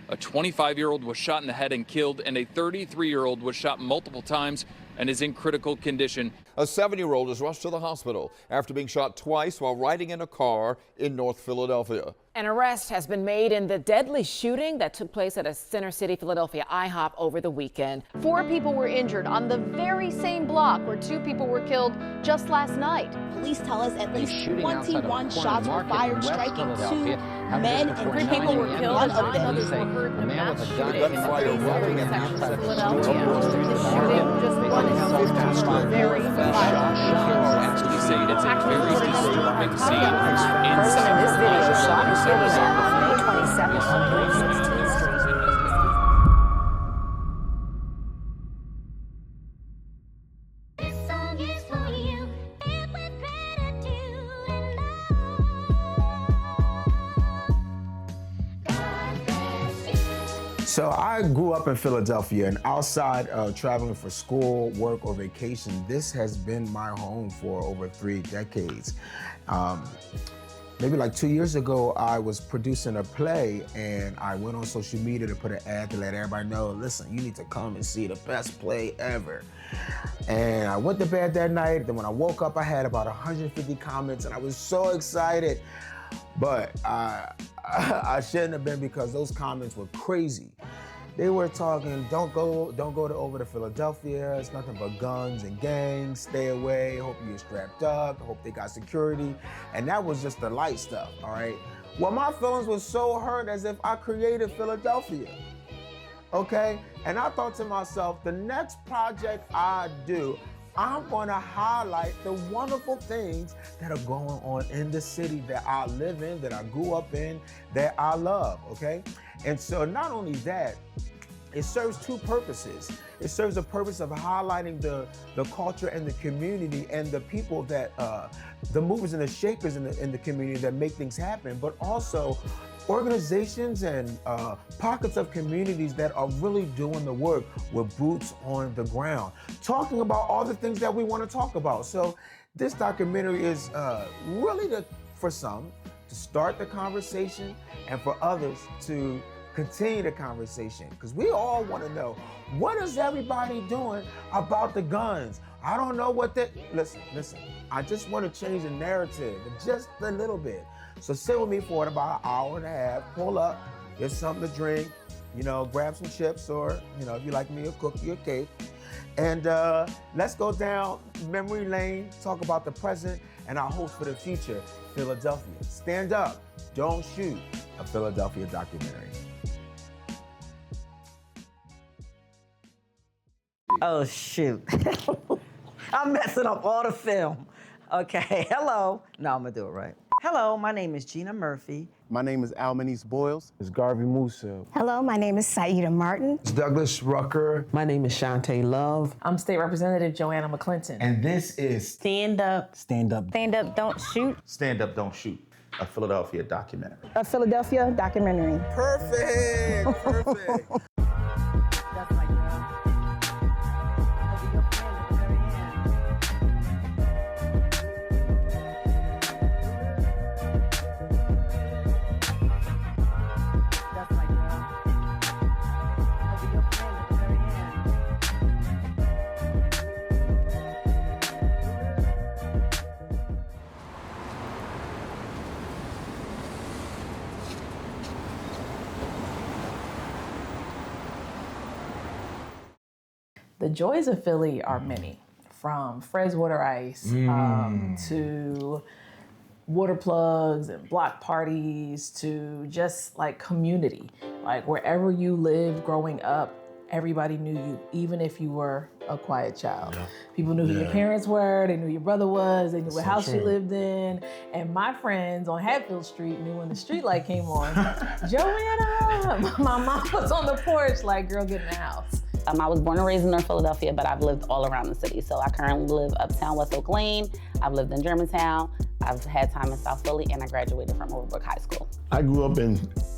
A 25-year-old was shot in the head and killed, and a 33-year-old was shot multiple times and is in critical condition. A 7-year-old is rushed to the hospital after being shot twice while riding in a car in North Philadelphia. An arrest has been made in the deadly shooting that took place at a Center City, Philadelphia IHOP over the weekend. 4 people were injured on the very same block where 2 people were killed just last night. Police tell us at least 21 shots were fired, striking 2 men and 3 people were killed and 9 others were hurt in a mass shooting in the very section of Philadelphia. The shooting just one is very violent. Actually saying it's a very disturbing scene Person in this video shot and killed on May 27th on 316th Street. So I grew up in Philadelphia, and outside of traveling for school, work, or vacation, this has been my home for over 3 decades. Maybe like 2 years ago, I was producing a play, and I went on social media to put an ad to let everybody know, listen, you need to come and see the best play ever. And I went to bed that night, then when I woke up, I had about 150 comments, and I was so excited. But I shouldn't have been, because those comments were crazy. They were talking, don't go over to Philadelphia. It's nothing but guns and gangs. Stay away. Hope you're strapped up. Hope they got security. And that was just the light stuff, all right? Well, my feelings were so hurt, as if I created Philadelphia, okay? And I thought to myself, the next project I do, I'm gonna highlight the wonderful things that are going on in the city that I live in, that I grew up in, that I love, okay? And so not only that, it serves 2 purposes. It serves the purpose of highlighting the culture and the community and the people that, the movers and the shakers in the community that make things happen, but also organizations and pockets of communities that are really doing the work with boots on the ground, talking about all the things that we want to talk about. So this documentary is really for some to start the conversation, and for others to continue the conversation, because we all want to know, what is everybody doing about the guns? I don't know what they, listen, I just want to change the narrative just a little bit. So sit with me for about an hour and a half, pull up, get something to drink, you know, grab some chips, or, you know, if you like me, a cookie or cake. And let's go down memory lane, talk about the present and our hopes for the future. Philadelphia, Stand Up, Don't Shoot, a Philadelphia documentary. Oh, shoot. I'm messing up all the film. Okay, hello. No, I'm gonna do it right. Hello, my name is Gina Murphy. My name is Almonese Boyles. It's Garvery Musa. Hello, my name is Syeeda Martin. It's Douglas Rucker. My name is Chantay Love. I'm State Representative Joanna McClinton. And this is Stand Up. Stand Up. Stand Up, Don't Shoot. Stand Up, Don't Shoot, a Philadelphia documentary. A Philadelphia documentary. Perfect, perfect. That's my girl. I'll be your friend at the very end. That's my girl. I'll be your friend at the very end. The joys of Philly are many, from Fred's Water Ice to water plugs and block parties to just like community. Like wherever you lived growing up, everybody knew you, even if you were a quiet child. Yeah. People knew who your parents were, they knew your brother was, they knew what house you lived in. And my friends on Hatfield Street knew when the street light came on, Joanna! My mom was on the porch like, girl, get in the house. I was born and raised in North Philadelphia, but I've lived all around the city. So I currently live uptown West Oak Lane. I've lived in Germantown. I've had time in South Philly, and I graduated from Overbrook High School. I grew up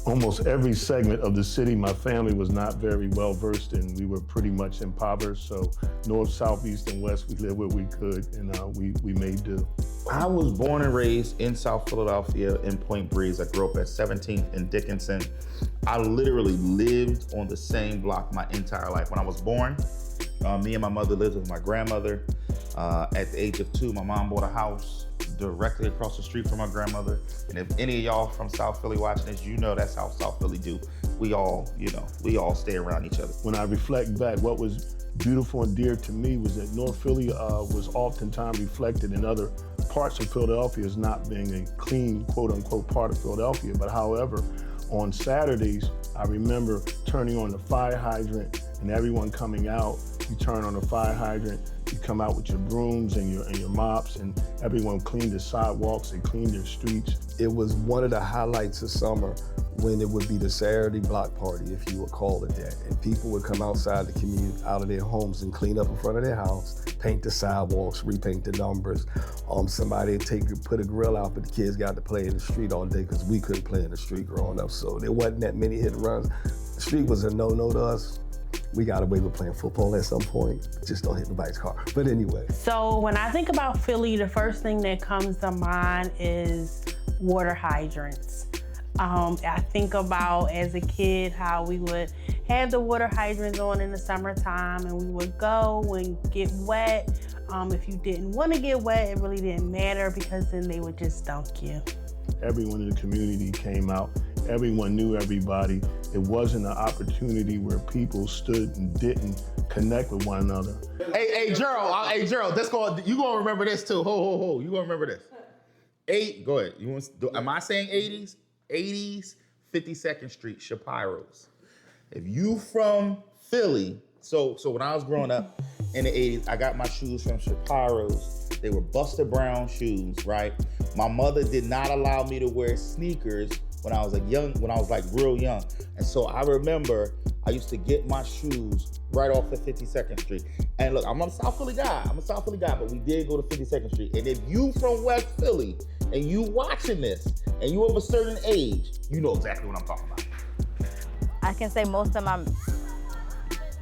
almost every segment of the city my family was not very well versed in. We were pretty much impoverished, so north, south, east, and west, we lived where we could, and we made do. I was born and raised in South Philadelphia in Point Breeze. I grew up at 17th and Dickinson. I literally lived on the same block my entire life. When I was born, me and my mother lived with my grandmother. At the age of 2, my mom bought a house directly across the street from my grandmother. And if any of y'all from South Philly watching this, you know that's how South Philly do. We all stay around each other. When I reflect back, what was beautiful and dear to me was that North Philly was oftentimes reflected in other parts of Philadelphia as not being a clean, quote unquote, part of Philadelphia. But however, on Saturdays, I remember turning on the fire hydrant and everyone coming out. You turn on the fire hydrant, you come out with your brooms and your mops, and everyone cleaned the sidewalks, they cleaned their streets. It was one of the highlights of summer when it would be the Saturday block party, if you would call it that. And people would come outside the community, out of their homes and clean up in front of their house, paint the sidewalks, repaint the numbers. Somebody would put a grill out, but the kids got to play in the street all day because we couldn't play in the street growing up. So there wasn't that many hit and runs. The street was a no-no to us. We got away with playing football at some point, just don't hit nobody's car. But anyway. So when I think about Philly, the first thing that comes to mind is water hydrants. I think about as a kid how we would have the water hydrants on in the summertime and we would go and get wet. If you didn't want to get wet, it really didn't matter because then they would just dunk you. Everyone in the community came out. Everyone knew everybody. It wasn't an opportunity where people stood and didn't connect with one another. Hey, Gerald, you gonna remember this too. Ho. You gonna remember this. Go ahead. Am I saying 80s? 80s, 52nd Street, Shapiro's. If you from Philly, so when I was growing up in the 80s, I got my shoes from Shapiro's. They were Buster Brown shoes, right? My mother did not allow me to wear sneakers when I was real young. And so I remember I used to get my shoes right off of 52nd Street. And look, I'm a South Philly guy, but we did go to 52nd Street. And if you from West Philly and you watching this and you of a certain age, you know exactly what I'm talking about. I can say most of my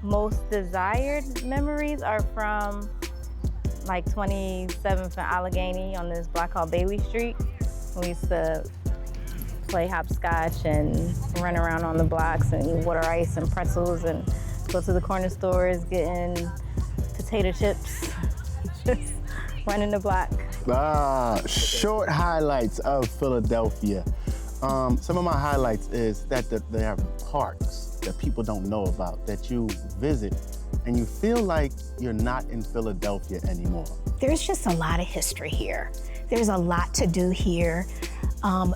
most desired memories are from like 27th and Allegheny on this block called Bailey Street. We used to play hopscotch and run around on the blocks and eat water ice and pretzels and go to the corner stores getting potato chips, just running the block. Short highlights of Philadelphia. Some of my highlights is that they have parks that people don't know about, that you visit and you feel like you're not in Philadelphia anymore. There's just a lot of history here. There's a lot to do here.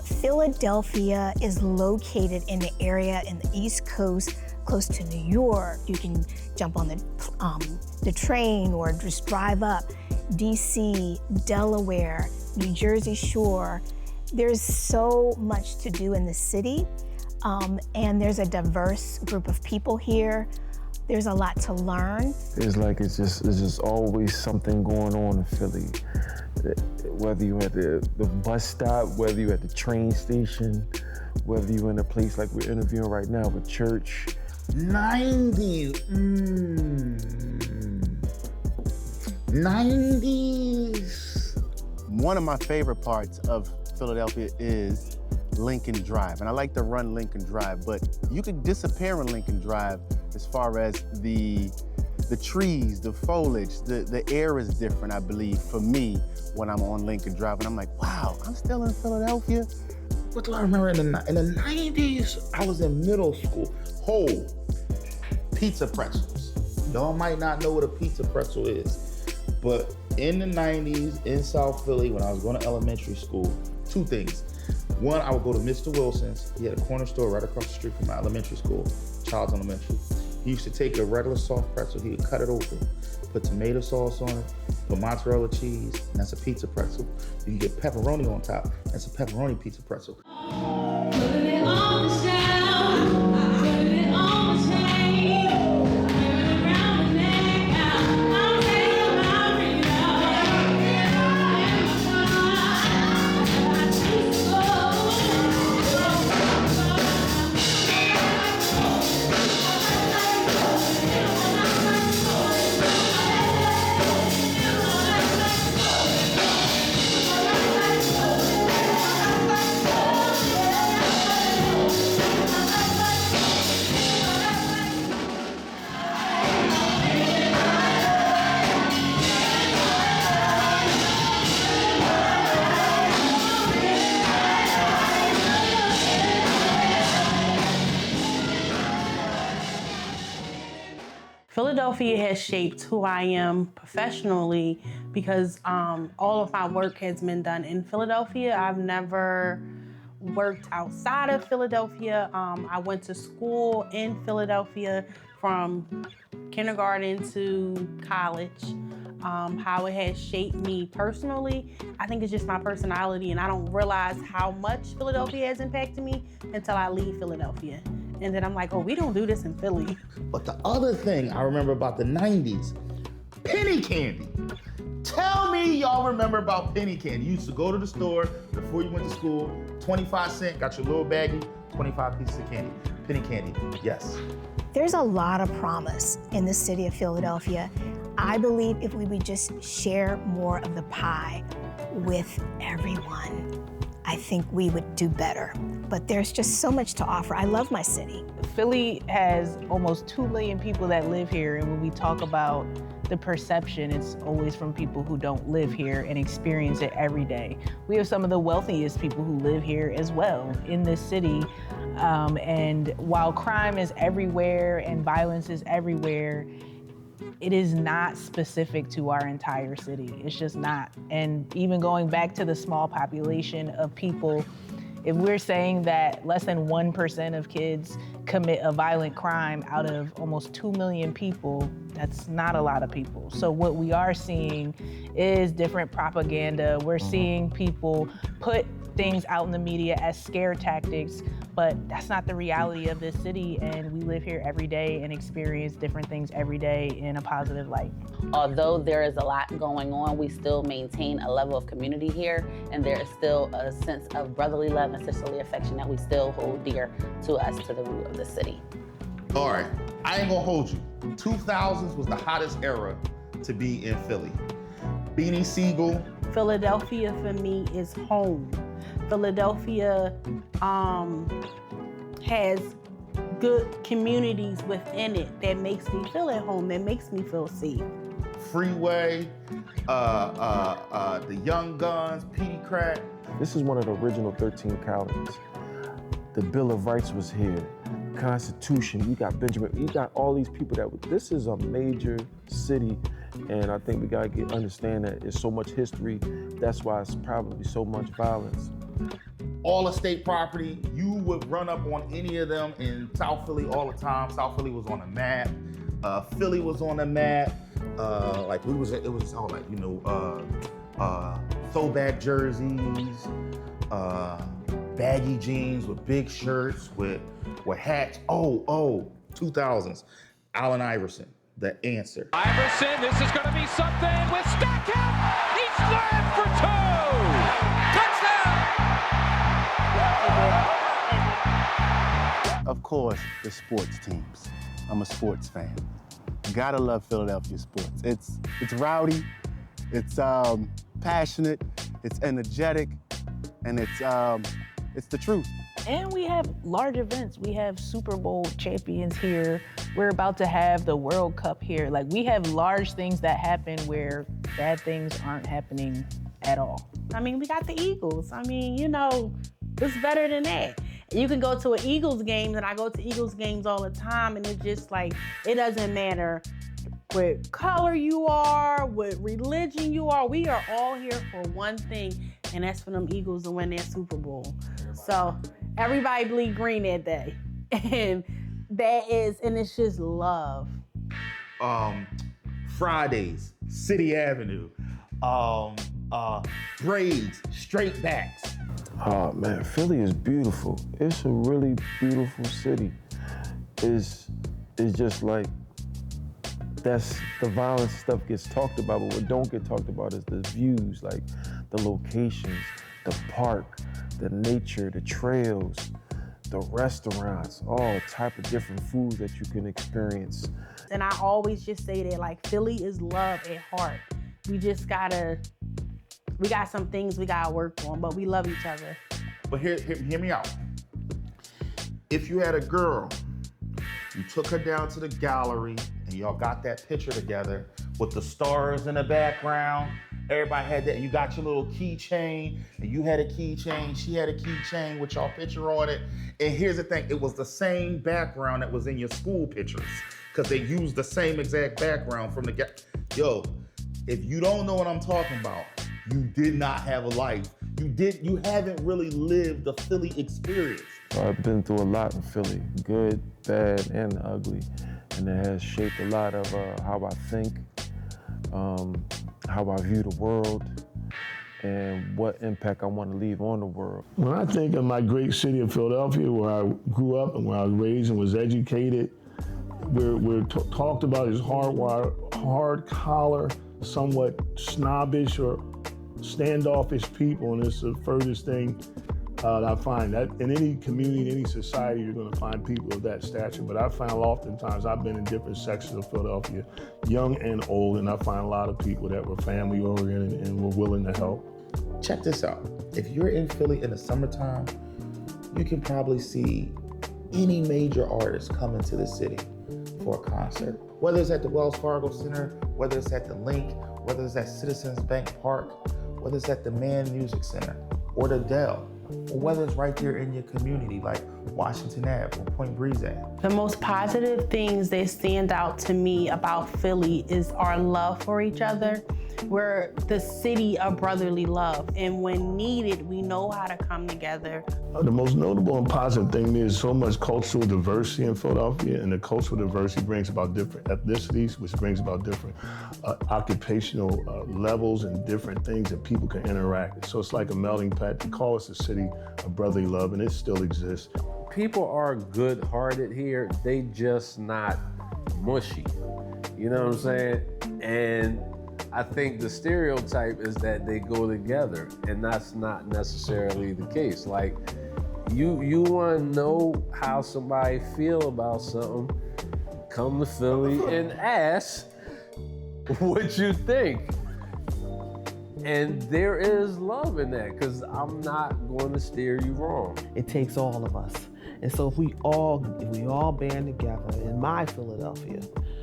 Philadelphia is located in the area in the East Coast, close to New York. You can jump on the train or just drive up. DC, Delaware, New Jersey Shore. There's so much to do in the city, and there's a diverse group of people here. There's a lot to learn. It's just always something going on in Philly. Whether you're at the bus stop, whether you're at the train station, whether you're in a place like we're interviewing right now, with church. 90s. 90s. One of my favorite parts of Philadelphia is Lincoln Drive. And I like to run Lincoln Drive, but you could disappear on Lincoln Drive as far as the trees, the foliage, the air is different, I believe, for me when I'm on Lincoln Drive. And I'm like, wow, I'm still in Philadelphia. What do I remember in the 90s? I was in middle school. Pizza pretzels. Y'all might not know what a pizza pretzel is, but in the 90s in South Philly, when I was going to elementary school, two things. One, I would go to Mr. Wilson's. He had a corner store right across the street from my elementary school, Child's Elementary. He used to take a regular soft pretzel, he would cut it open, put tomato sauce on it, put mozzarella cheese, and that's a pizza pretzel. You can get pepperoni on top, that's a pepperoni pizza pretzel. Philadelphia has shaped who I am professionally because all of my work has been done in Philadelphia. I've never worked outside of Philadelphia. I went to school in Philadelphia from kindergarten to college. How it has shaped me personally, I think it's just my personality, and I don't realize how much Philadelphia has impacted me until I leave Philadelphia. And then I'm like, oh, we don't do this in Philly. But the other thing I remember about the 90s, penny candy. Tell me y'all remember about penny candy. You used to go to the store before you went to school, 25 cents, got your little baggie, 25 pieces of candy. Penny candy, yes. There's a lot of promise in the city of Philadelphia. I believe if we would just share more of the pie with everyone, I think we would do better. But there's just so much to offer. I love my city. Philly has almost 2 million people that live here, and when we talk about the perception, it's always from people who don't live here and experience it every day. We have some of the wealthiest people who live here as well in this city. And while crime is everywhere and violence is everywhere, it is not specific to our entire city. It's just not. And even going back to the small population of people, if we're saying that less than 1% of kids commit a violent crime out of almost 2 million people, that's not a lot of people. So what we are seeing is different propaganda. We're seeing people put things out in the media as scare tactics, but that's not the reality of this city, and we live here every day and experience different things every day in a positive light. Although there is a lot going on, we still maintain a level of community here, and there is still a sense of brotherly love and sisterly affection that we still hold dear to us, to the root of the city. All right, I ain't gonna hold you. 2000s was the hottest era to be in Philly. Beanie Siegel. Philadelphia for me is home. Philadelphia has good communities within it that makes me feel at home, that makes me feel safe. Freeway, the Young Guns, Petey Crack. This is one of the original 13 colonies. The Bill of Rights was here. Constitution, you got Benjamin, you got all these people this is a major city, and I think we gotta understand that it's so much history. That's why it's probably so much violence. All estate property, you would run up on any of them in South Philly all the time. South Philly was on the map. Philly was on the map. It was all like, throwback jerseys, baggy jeans with big shirts, with hats. 2000s. Allen Iverson, the answer. Iverson, this is going to be something with Stackham. He slammed for 2. Of course, the sports teams. I'm a sports fan. Gotta love Philadelphia sports. It's rowdy, it's passionate, it's energetic, and it's the truth. And we have large events. We have Super Bowl champions here. We're about to have the World Cup here. Like, we have large things that happen where bad things aren't happening at all. I mean, we got the Eagles. I mean, what's better than that? You can go to an Eagles game, and I go to Eagles games all the time, and it's just like, it doesn't matter what color you are, what religion you are. We are all here for one thing, and that's for them Eagles to win their Super Bowl. So everybody bleed green that day. And it's just love. Fridays, City Avenue, braids, straight backs. Oh man, Philly is beautiful. It's a really beautiful city. It's just like, that's the violence stuff gets talked about, but what don't get talked about is the views, like the locations, the park, the nature, the trails, the restaurants, all type of different foods that you can experience. And I always just say that, like, Philly is love at heart. We got some things we gotta work on, but we love each other. But hear me out. If you had a girl, you took her down to the gallery and y'all got that picture together with the stars in the background, everybody had that, and you got your little keychain, and you had a keychain, she had a keychain with y'all picture on it. And here's the thing, it was the same background that was in your school pictures. because they use the same exact background from the guy. Yo, if you don't know what I'm talking about, you did not have a life. You haven't really lived the Philly experience. I've been through a lot in Philly, good, bad, and ugly. And it has shaped a lot of how I think, how I view the world, and what impact I want to leave on the world. When I think of my great city of Philadelphia, where I grew up and where I was raised and was educated, we're talked about as hard collar, somewhat snobbish or standoffish people, and it's the furthest thing that I find. That in any community, in any society, you're going to find people of that stature. But I found oftentimes I've been in different sections of Philadelphia, young and old, and I find a lot of people that were family oriented and were willing to help. Check this out. If you're in Philly in the summertime, you can probably see any major artist come into the city for a concert. Whether it's at the Wells Fargo Center, whether it's at the Link, whether it's at Citizens Bank Park, whether it's at the Mann Music Center or the Dell, or whether it's right there in your community like Washington Ave or Point Breeze Ave. The most positive things that stand out to me about Philly is our love for each other. We're the city of brotherly love, and when needed, we know how to come together. The most notable and positive thing is so much cultural diversity in Philadelphia, and the cultural diversity brings about different ethnicities, which brings about different occupational levels and different things that people can interact. So it's like a melting pot. They call us a city of brotherly love, and it still exists. People are good-hearted here. They just not mushy. You know what I'm saying? And I think the stereotype is that they go together, and that's not necessarily the case. Like, you want to know how somebody feel about something, come to Philly and ask what you think. And there is love in that, because I'm not going to steer you wrong. It takes all of us. And so if we all band together, in my Philadelphia,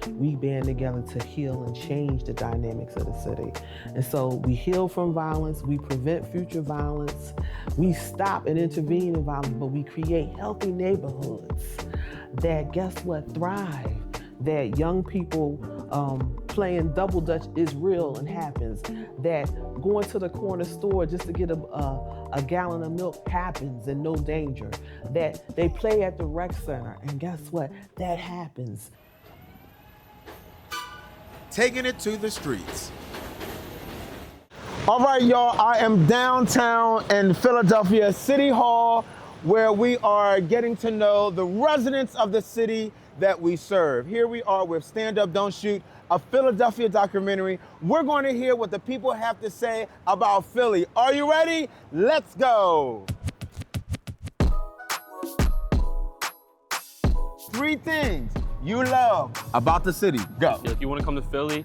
we band together to heal and change the dynamics of the city. And so we heal from violence, we prevent future violence, we stop and intervene in violence, but we create healthy neighborhoods that, guess what, thrive. That young people playing double dutch is real and happens. That going to the corner store just to get a gallon of milk happens and no danger. That they play at the rec center, and guess what, that happens. Taking it to the streets. All right, y'all, I am downtown in Philadelphia City Hall, where we are getting to know the residents of the city that we serve. Here we are with Stand Up, Don't Shoot, a Philadelphia documentary. We're going to hear what the people have to say about Philly. Are you ready? Let's go. 3 things you love about the city. Go. If you want to come to Philly,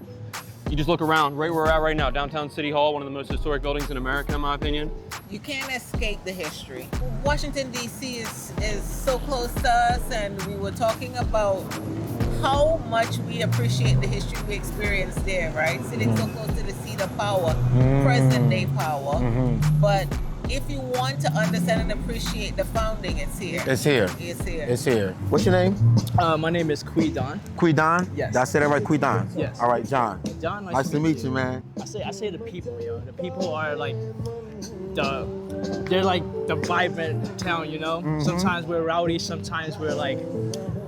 you just look around right where we're at right now, downtown City Hall, one of the most historic buildings in America, in my opinion. You can't escape the history. Washington, D.C. is so close to us, and we were talking about how much we appreciate the history we experienced there, right? Sitting so close to the seat of power, present day power. But if you want to understand and appreciate the founding, it's here. It's here. It's here. It's here. What's your name? My name is Quidon. Quidon? Yes. Did I say that right? Quidon? Yes. All right, John. John, nice to meet you, man. I say the people, yo. The people are like they're like the vibrant town, you know? Sometimes we're rowdy, sometimes we're like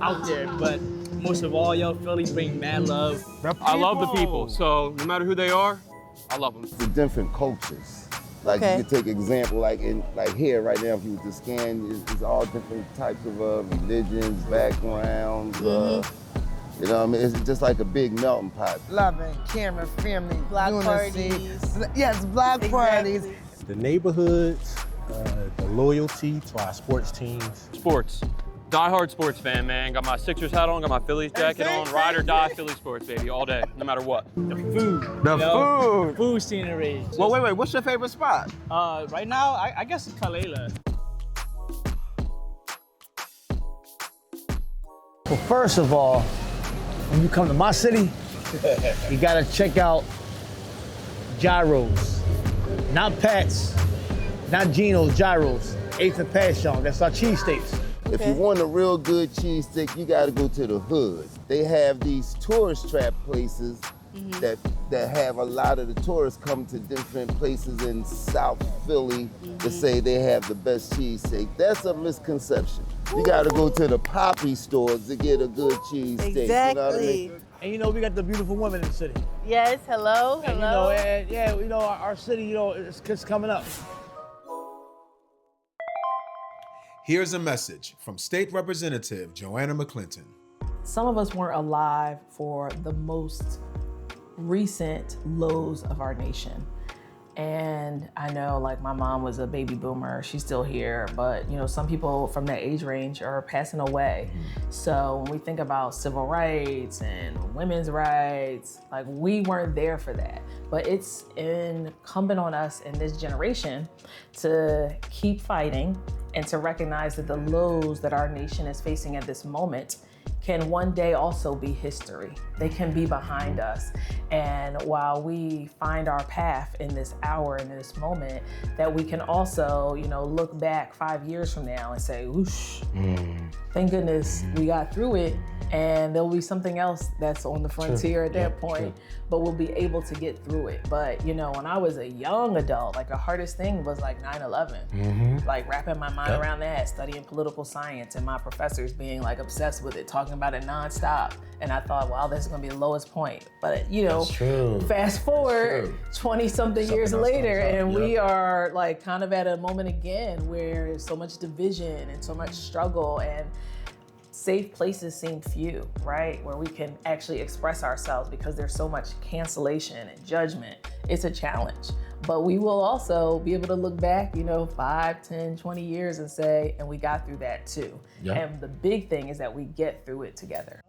out there, but most of all, yo, Philly bring mad love. I love the people, so no matter who they are, I love them. The different cultures. Like you could take example, like here right now, if you were to scan, it's all different types of religions, backgrounds. You know what I mean? It's just like a big melting pot. Loving, caring, family, Block unity. parties. Yes, block parties. The neighborhoods, the loyalty to our sports teams. Sports. Die-hard sports fan, man. Got my Sixers hat on, got my Phillies jacket on. Ride or die Philly sports, baby, all day, no matter what. The food. The food. Food scenery. Well, wait. What's your favorite spot? Right now, I guess it's Kalela. Well, first of all, when you come to my city, you gotta check out gyros. Not Pat's, not Geno's, gyros. 8th and Passion, that's our cheesesteaks. If you want a real good cheesesteak, you gotta go to the hood. They have these tourist trap places that have a lot of the tourists come to different places in South Philly to say they have the best cheesesteak. That's a misconception. You gotta go to the poppy stores to get a good cheesesteak. Exactly. You know what I mean? And you know, we got the beautiful women in the city. Yes, hello, And, hello. you know, our city, you know, it's coming up. Here's a message from State Representative Joanna McClinton. Some of us weren't alive for the most recent lows of our nation. And I know, like, my mom was a baby boomer, she's still here, but you know, some people from that age range are passing away. So when we think about civil rights and women's rights, like, we weren't there for that. But it's incumbent on us in this generation to keep fighting and to recognize that the lows that our nation is facing at this moment can one day also be history. They can be behind us. And while we find our path in this hour, in this moment, that we can also, you know, look back 5 years from now and say, whoosh, thank goodness we got through it. And there'll be something else that's on the frontier at that point, but we'll be able to get through it. But you know, when I was a young adult, like, the hardest thing was like 9/11, like wrapping my mind around that, studying political science and my professors being like obsessed with it, talking about it nonstop. And I thought, wow, this is gonna be the lowest point. But you know, fast forward 20 something years later, and we are like kind of at a moment again where there's so much division and so much struggle, and safe places seem few, right? Where we can actually express ourselves because there's so much cancellation and judgment. It's a challenge. But we will also be able to look back, you know, 5, 10, 20 years and say, and we got through that too. And the big thing is that we get through it together.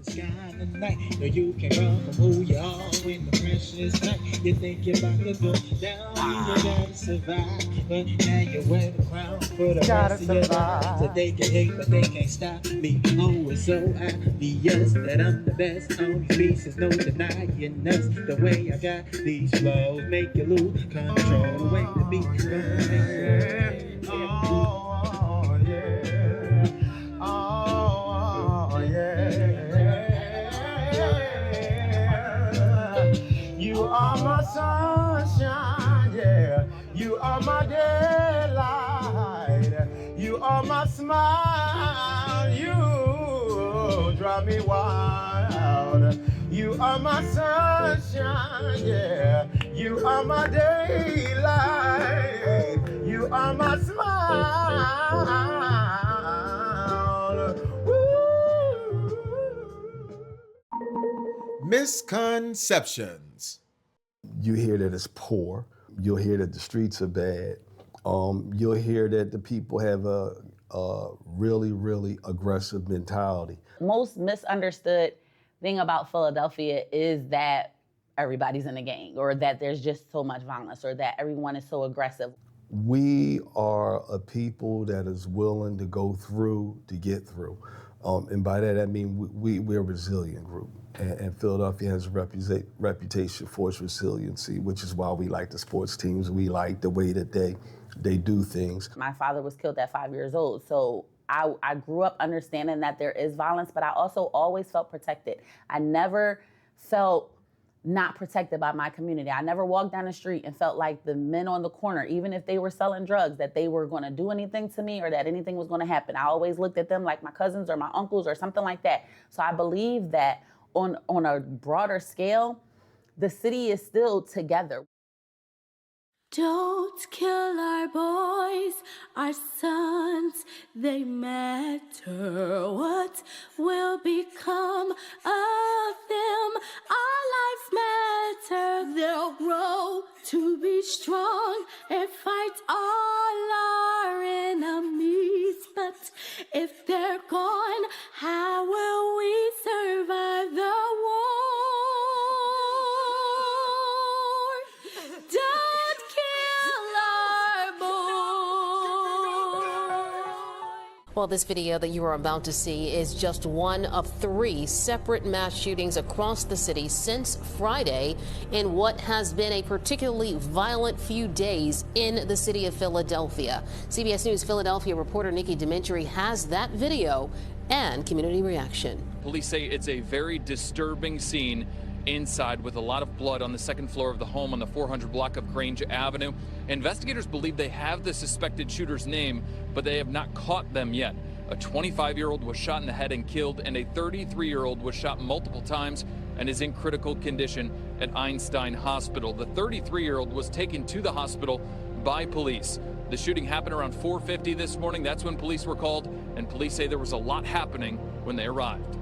The sky and the night, no, you can run from who you are when the pressure's tight. You think you're about to go down, you gotta survive. But now you wear the crown for the rest of your life. So they can hate, but they can't stop me. Oh, it's so obvious that I'm the best on these pieces. No denying us. The way I got these flows make you lose control. The way the beat goes. Oh, yeah. Oh, yeah. You are my sunshine, yeah. You are my daylight. You are my smile. You drive me wild. You are my sunshine, yeah. You are my daylight. You are my smile. Misconceptions. You hear that it's poor. You'll hear that the streets are bad. You'll hear that the people have a really, really aggressive mentality. Most misunderstood thing about Philadelphia is that everybody's in a gang, or that there's just so much violence, or that everyone is so aggressive. We are a people that is willing to go through to get through. And by that, I mean we're a resilient group. And Philadelphia has a reputation for its resiliency, which is why we like the sports teams. We like the way that they do things. My father was killed at 5 years old, so I grew up understanding that there is violence, but I also always felt protected. I never felt not protected by my community. I never walked down the street and felt like the men on the corner, even if they were selling drugs, that they were gonna do anything to me or that anything was gonna happen. I always looked at them like my cousins or my uncles or something like that. So I believe that on a broader scale, the city is still together. Don't kill our boys, our sons, they matter. What will become of them? Our lives matter. They'll grow to be strong and fight all our enemies. But if they're gone, how will we survive the war? Well, this video that you are about to see is just one of 3 separate mass shootings across the city since Friday in what has been a particularly violent few days in the city of Philadelphia. CBS News Philadelphia reporter Nikki Dementri has that video and community reaction. Police say it's a very disturbing scene inside with a lot of blood on the second floor of the home on the 400 block of Grange Avenue. Investigators believe they have the suspected shooter's name, but they have not caught them yet. A 25-year-old was shot in the head and killed, and a 33-year-old was shot multiple times and is in critical condition at Einstein Hospital. The 33-year-old was taken to the hospital by police. The shooting happened around 4:50 this morning. That's when police were called, and police say there was a lot happening when they arrived.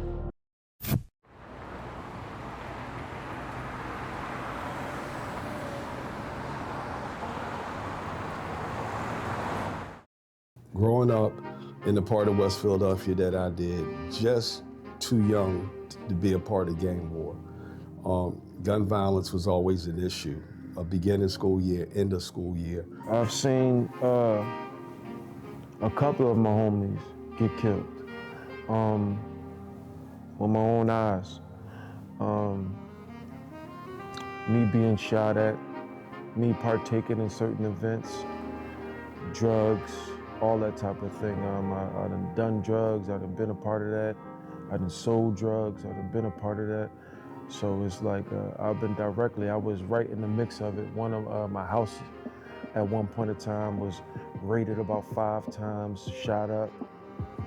Growing up in the part of West Philadelphia that I did, just too young to be a part of gang war. Gun violence was always an issue, a beginning school year, end of school year. I've seen a couple of my homies get killed with my own eyes. Me being shot at, me partaking in certain events, drugs, all that type of thing. I done drugs, I done been a part of that. I done sold drugs, I done been a part of that. So it's like I've been directly, I was right in the mix of it. One of my houses at one point in time was raided about 5 times, shot up.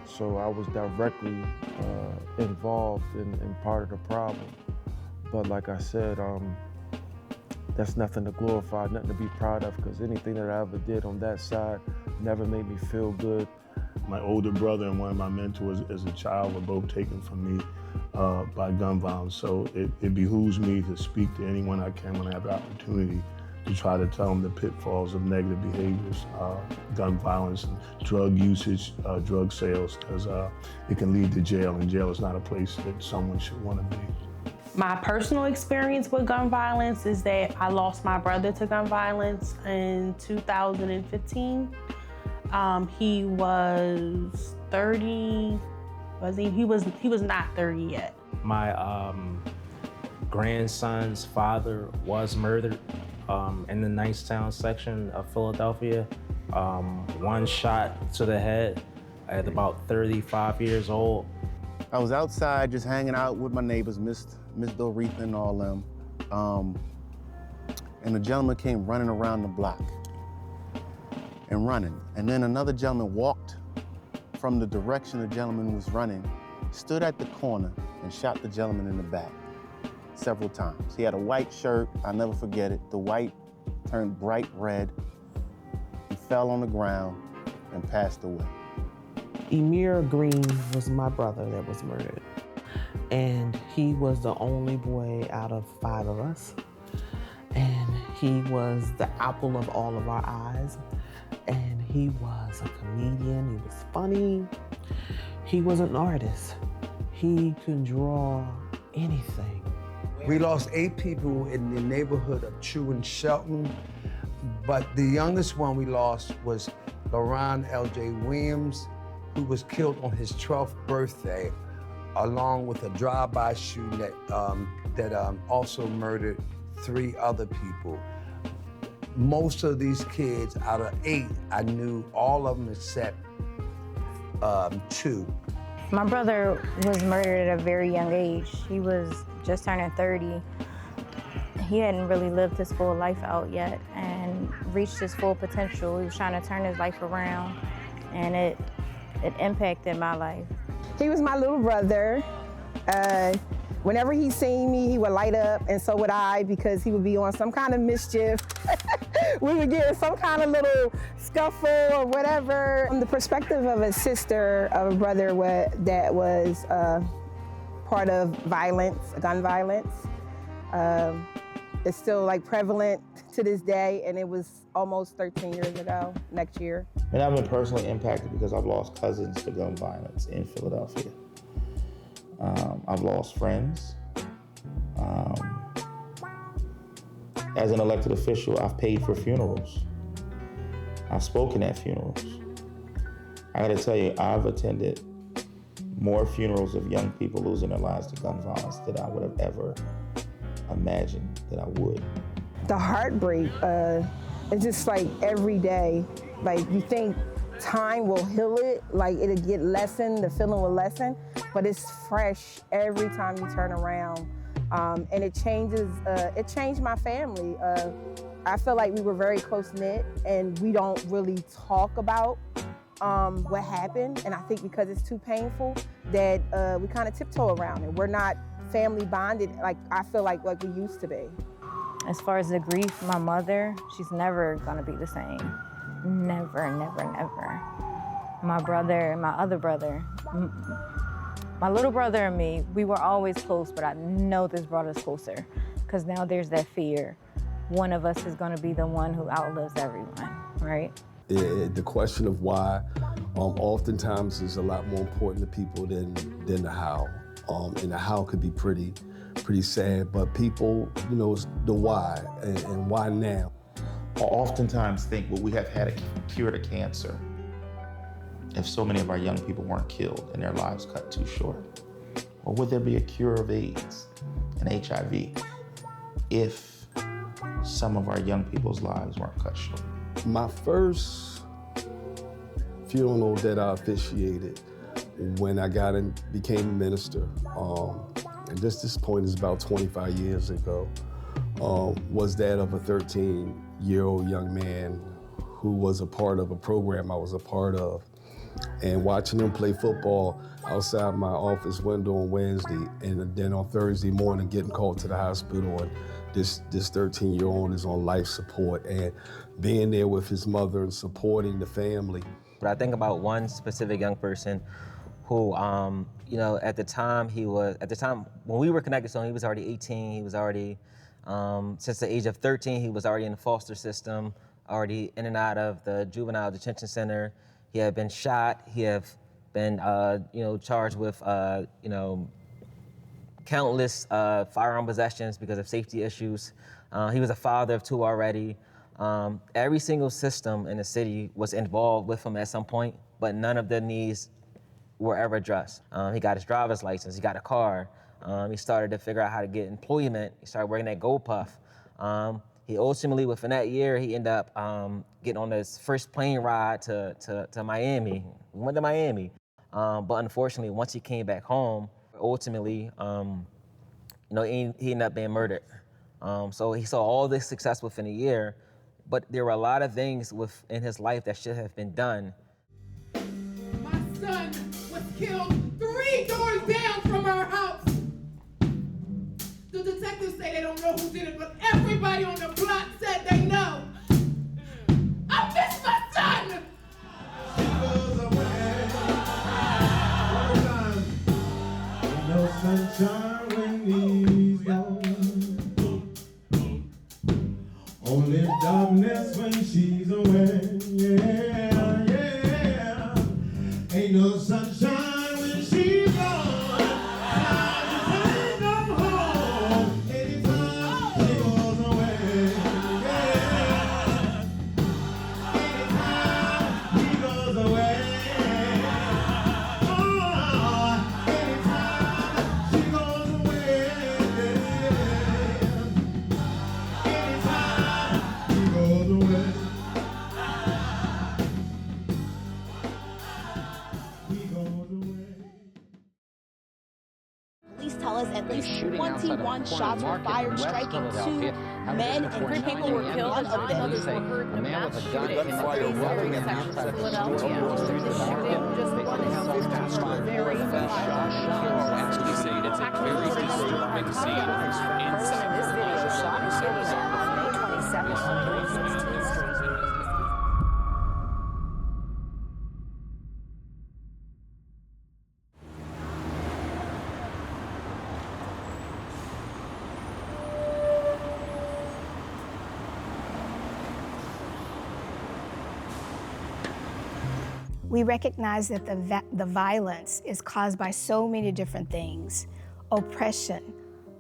So I was directly involved in part of the problem. But like I said, that's nothing to glorify, nothing to be proud of, because anything that I ever did on that side never made me feel good. My older brother and one of my mentors as a child were both taken from me by gun violence. So it behooves me to speak to anyone I can when I have the opportunity to try to tell them the pitfalls of negative behaviors, gun violence, and drug usage, drug sales, because it can lead to jail, and jail is not a place that someone should want to be. My personal experience with gun violence is that I lost my brother to gun violence in 2015. He was 30, he was not 30 yet. My grandson's father was murdered in the Nicetown section of Philadelphia. 1 shot to the head at about 35 years old. I was outside just hanging out with my neighbors, Miss Doretha and all them. And a gentleman came running around the block and running. And then another gentleman walked from the direction the gentleman was running, stood at the corner and shot the gentleman in the back several times. He had a white shirt, I'll never forget it. The white turned bright red. He fell on the ground and passed away. Amirah Green was my brother that was murdered. And he was the only boy out of 5 of us. And he was the apple of all of our eyes. And he was a comedian, he was funny. He was an artist. He could draw anything. We lost 8 people in the neighborhood of True and Shelton, but the youngest one we lost was LaRon L.J. Williams, who was killed on his 12th birthday, along with a drive-by shooting that also murdered 3 other people. Most of these kids, out of 8, I knew all of them except 2. My brother was murdered at a very young age. He was just turning 30. He hadn't really lived his full life out yet and reached his full potential. He was trying to turn his life around, and it impacted my life. He was my little brother. Whenever he seen me, he would light up, and so would I, because he would be on some kind of mischief. We would get in some kind of little scuffle or whatever. From the perspective of a sister of a brother that was part of violence, gun violence, it's still like prevalent to this day, and it was almost 13 years ago, next year. And I've been personally impacted because I've lost cousins to gun violence in Philadelphia. I've lost friends. As an elected official, I've paid for funerals. I've spoken at funerals. I gotta tell you, I've attended more funerals of young people losing their lives to gun violence than I would have ever imagined that I would. The heartbreak is just like every day. Like you think time will heal it, like it'll get lessened, the feeling will lessen, but it's fresh every time you turn around. And it changes, it changed my family. I feel like we were very close-knit and we don't really talk about what happened. And I think because it's too painful that we kind of tiptoe around it. We're not family bonded like I feel like we used to be. As far as the grief, my mother, she's never gonna be the same. Never, never, never. My brother, my other brother, my little brother and me, we were always close, but I know this brought us closer because now there's that fear. One of us is gonna be the one who outlives everyone, right? The question of why oftentimes is a lot more important to people than the how. And the how could be pretty sad, but people, it's the why and why now. I oftentimes think, would we have had a cure to cancer if so many of our young people weren't killed and their lives cut too short? Or would there be a cure of AIDS and HIV if some of our young people's lives weren't cut short? My first funeral that I officiated when I became a minister, and this point is about 25 years ago, was that of a 13-year-old young man who was a part of a program I was a part of. And watching him play football outside my office window on Wednesday, and then on Thursday morning getting called to the hospital, and this 13-year-old is on life support, and being there with his mother and supporting the family. But I think about one specific young person who, at the time when we were connected, so he was already 18, he was already, since the age of 13, he was already in the foster system, already in and out of the juvenile detention center. He had been shot, he had been, charged with, countless firearm possessions because of safety issues. He was a father of 2 already. Every single system in the city was involved with him at some point, but none of the needs were ever addressed. He got his driver's license, he got a car. He started to figure out how to get employment. He started working at GoPuff. He ultimately, within that year, he ended up getting on his first plane ride to Miami. We went to Miami. But unfortunately, once he came back home, ultimately, he ended up being murdered. So he saw all this success within a year, but there were a lot of things in his life that should have been done. My son was killed 3 doors down from our house. The detectives say they don't know who did it, but everybody on the block said they know. I miss my son! No sunshine when he's gone. Only darkness when she's away. Yeah, yeah. Ain't no sunshine when she's gone. Ain't no home anytime she goes away. Yeah. Anytime he goes away. Tell us at least 21 shots were fired, striking 2 men, and 3 people were killed. One of them is hurt in a mass shooting in the various sections of Philadelphia. The shooting just one very It's a very disturbing scene inside this video shot and filmed on May 27th on 316th Street. We recognize that the violence is caused by so many different things: oppression,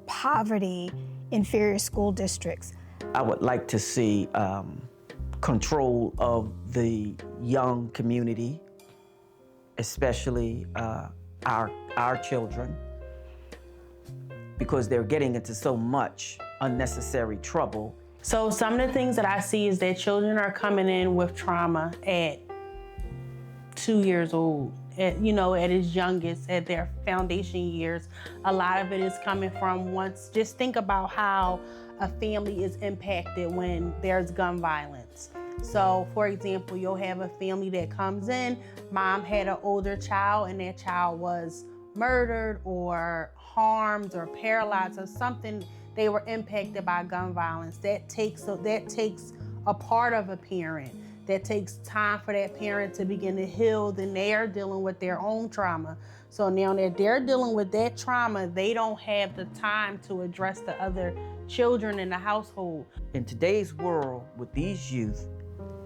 poverty, inferior school districts. I would like to see control of the young community especially our children, because they're getting into so much unnecessary trouble. So some of the things that I see is that children are coming in with trauma at 2 years old, at its youngest, at their foundation years. A lot of it is coming from just think about how a family is impacted when there's gun violence. So for example, you'll have a family that comes in, mom had an older child and that child was murdered or harmed or paralyzed or something. They were impacted by gun violence. That takes a part of a parent. That takes time for that parent to begin to heal. Then they are dealing with their own trauma. So now that they're dealing with that trauma, they don't have the time to address the other children in the household. In today's world with these youth,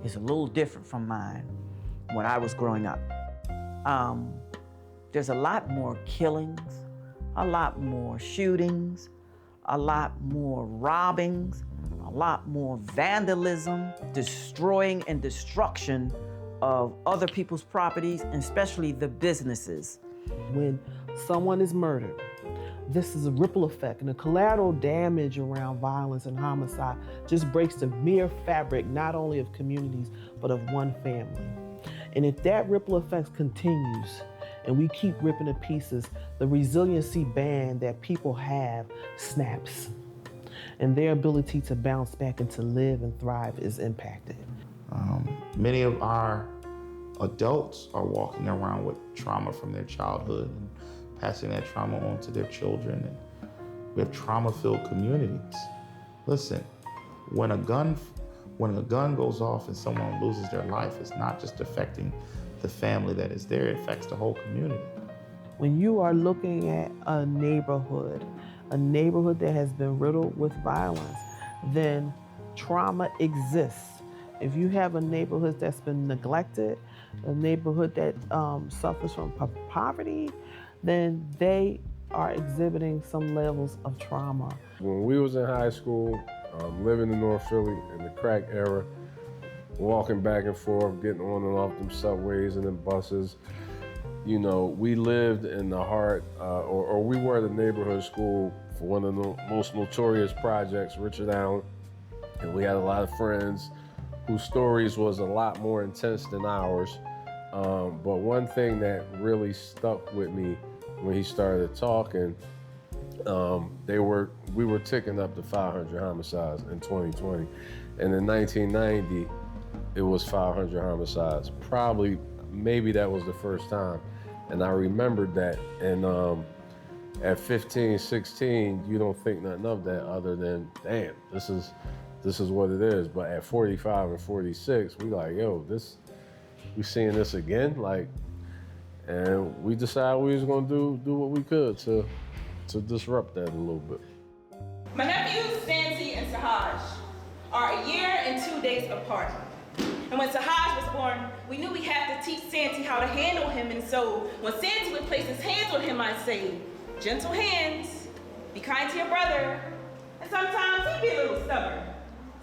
it's a little different from mine when I was growing up. There's a lot more killings, a lot more shootings, a lot more robbings, a lot more vandalism, destroying and destruction of other people's properties, and especially the businesses. When someone is murdered, this is a ripple effect, and the collateral damage around violence and homicide just breaks the mere fabric, not only of communities, but of one family. And if that ripple effect continues, and we keep ripping to pieces, the resiliency band that people have snaps. And their ability to bounce back and to live and thrive is impacted. Many of our adults are walking around with trauma from their childhood and passing that trauma on to their children. And we have trauma-filled communities. Listen, when a gun goes off and someone loses their life, it's not just affecting the family that is there, it affects the whole community. When you are looking at a neighborhood that has been riddled with violence, then trauma exists. If you have a neighborhood that's been neglected, a neighborhood that suffers from poverty, then they are exhibiting some levels of trauma. When we was in high school, living in North Philly in the crack era, walking back and forth, getting on and off them subways and them buses, we lived in the heart, or we were the neighborhood school for one of the most notorious projects, Richard Allen. And we had a lot of friends whose stories was a lot more intense than ours. But one thing that really stuck with me when he started talking, we were ticking up to 500 homicides in 2020. And in 1990, it was 500 homicides. Maybe that was the first time. And I remembered that. And at 15, 16, you don't think nothing of that other than, damn, this is what it is. But at 45 and 46, we like, yo, we seeing this again? And we decided we was gonna do what we could to disrupt that a little bit. My nephews, Santi and Sahaj, are a year and 2 days apart. And when Sahaj was born, we knew we had to teach Santi how to handle him. And so when Santi would place his hands on him, I'd say, gentle hands, be kind to your brother. And sometimes he'd be a little stubborn.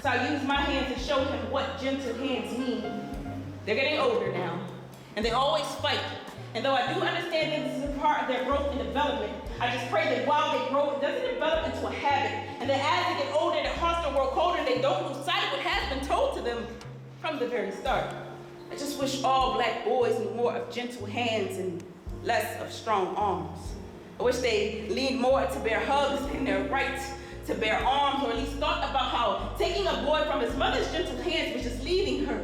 So I used my hands to show him what gentle hands mean. They're getting older now, and they always fight. And though I do understand that this is a part of their growth and development, I just pray that while they grow, it doesn't develop into a habit, and that as they get older, their hearts don't grow colder, and they don't lose sight of what has been told to them from the very start. I just wish all Black boys knew more of gentle hands and less of strong arms. I wish they leaned more to bear hugs in their right to bear arms, or at least thought about how taking a boy from his mother's gentle hands was just leaving her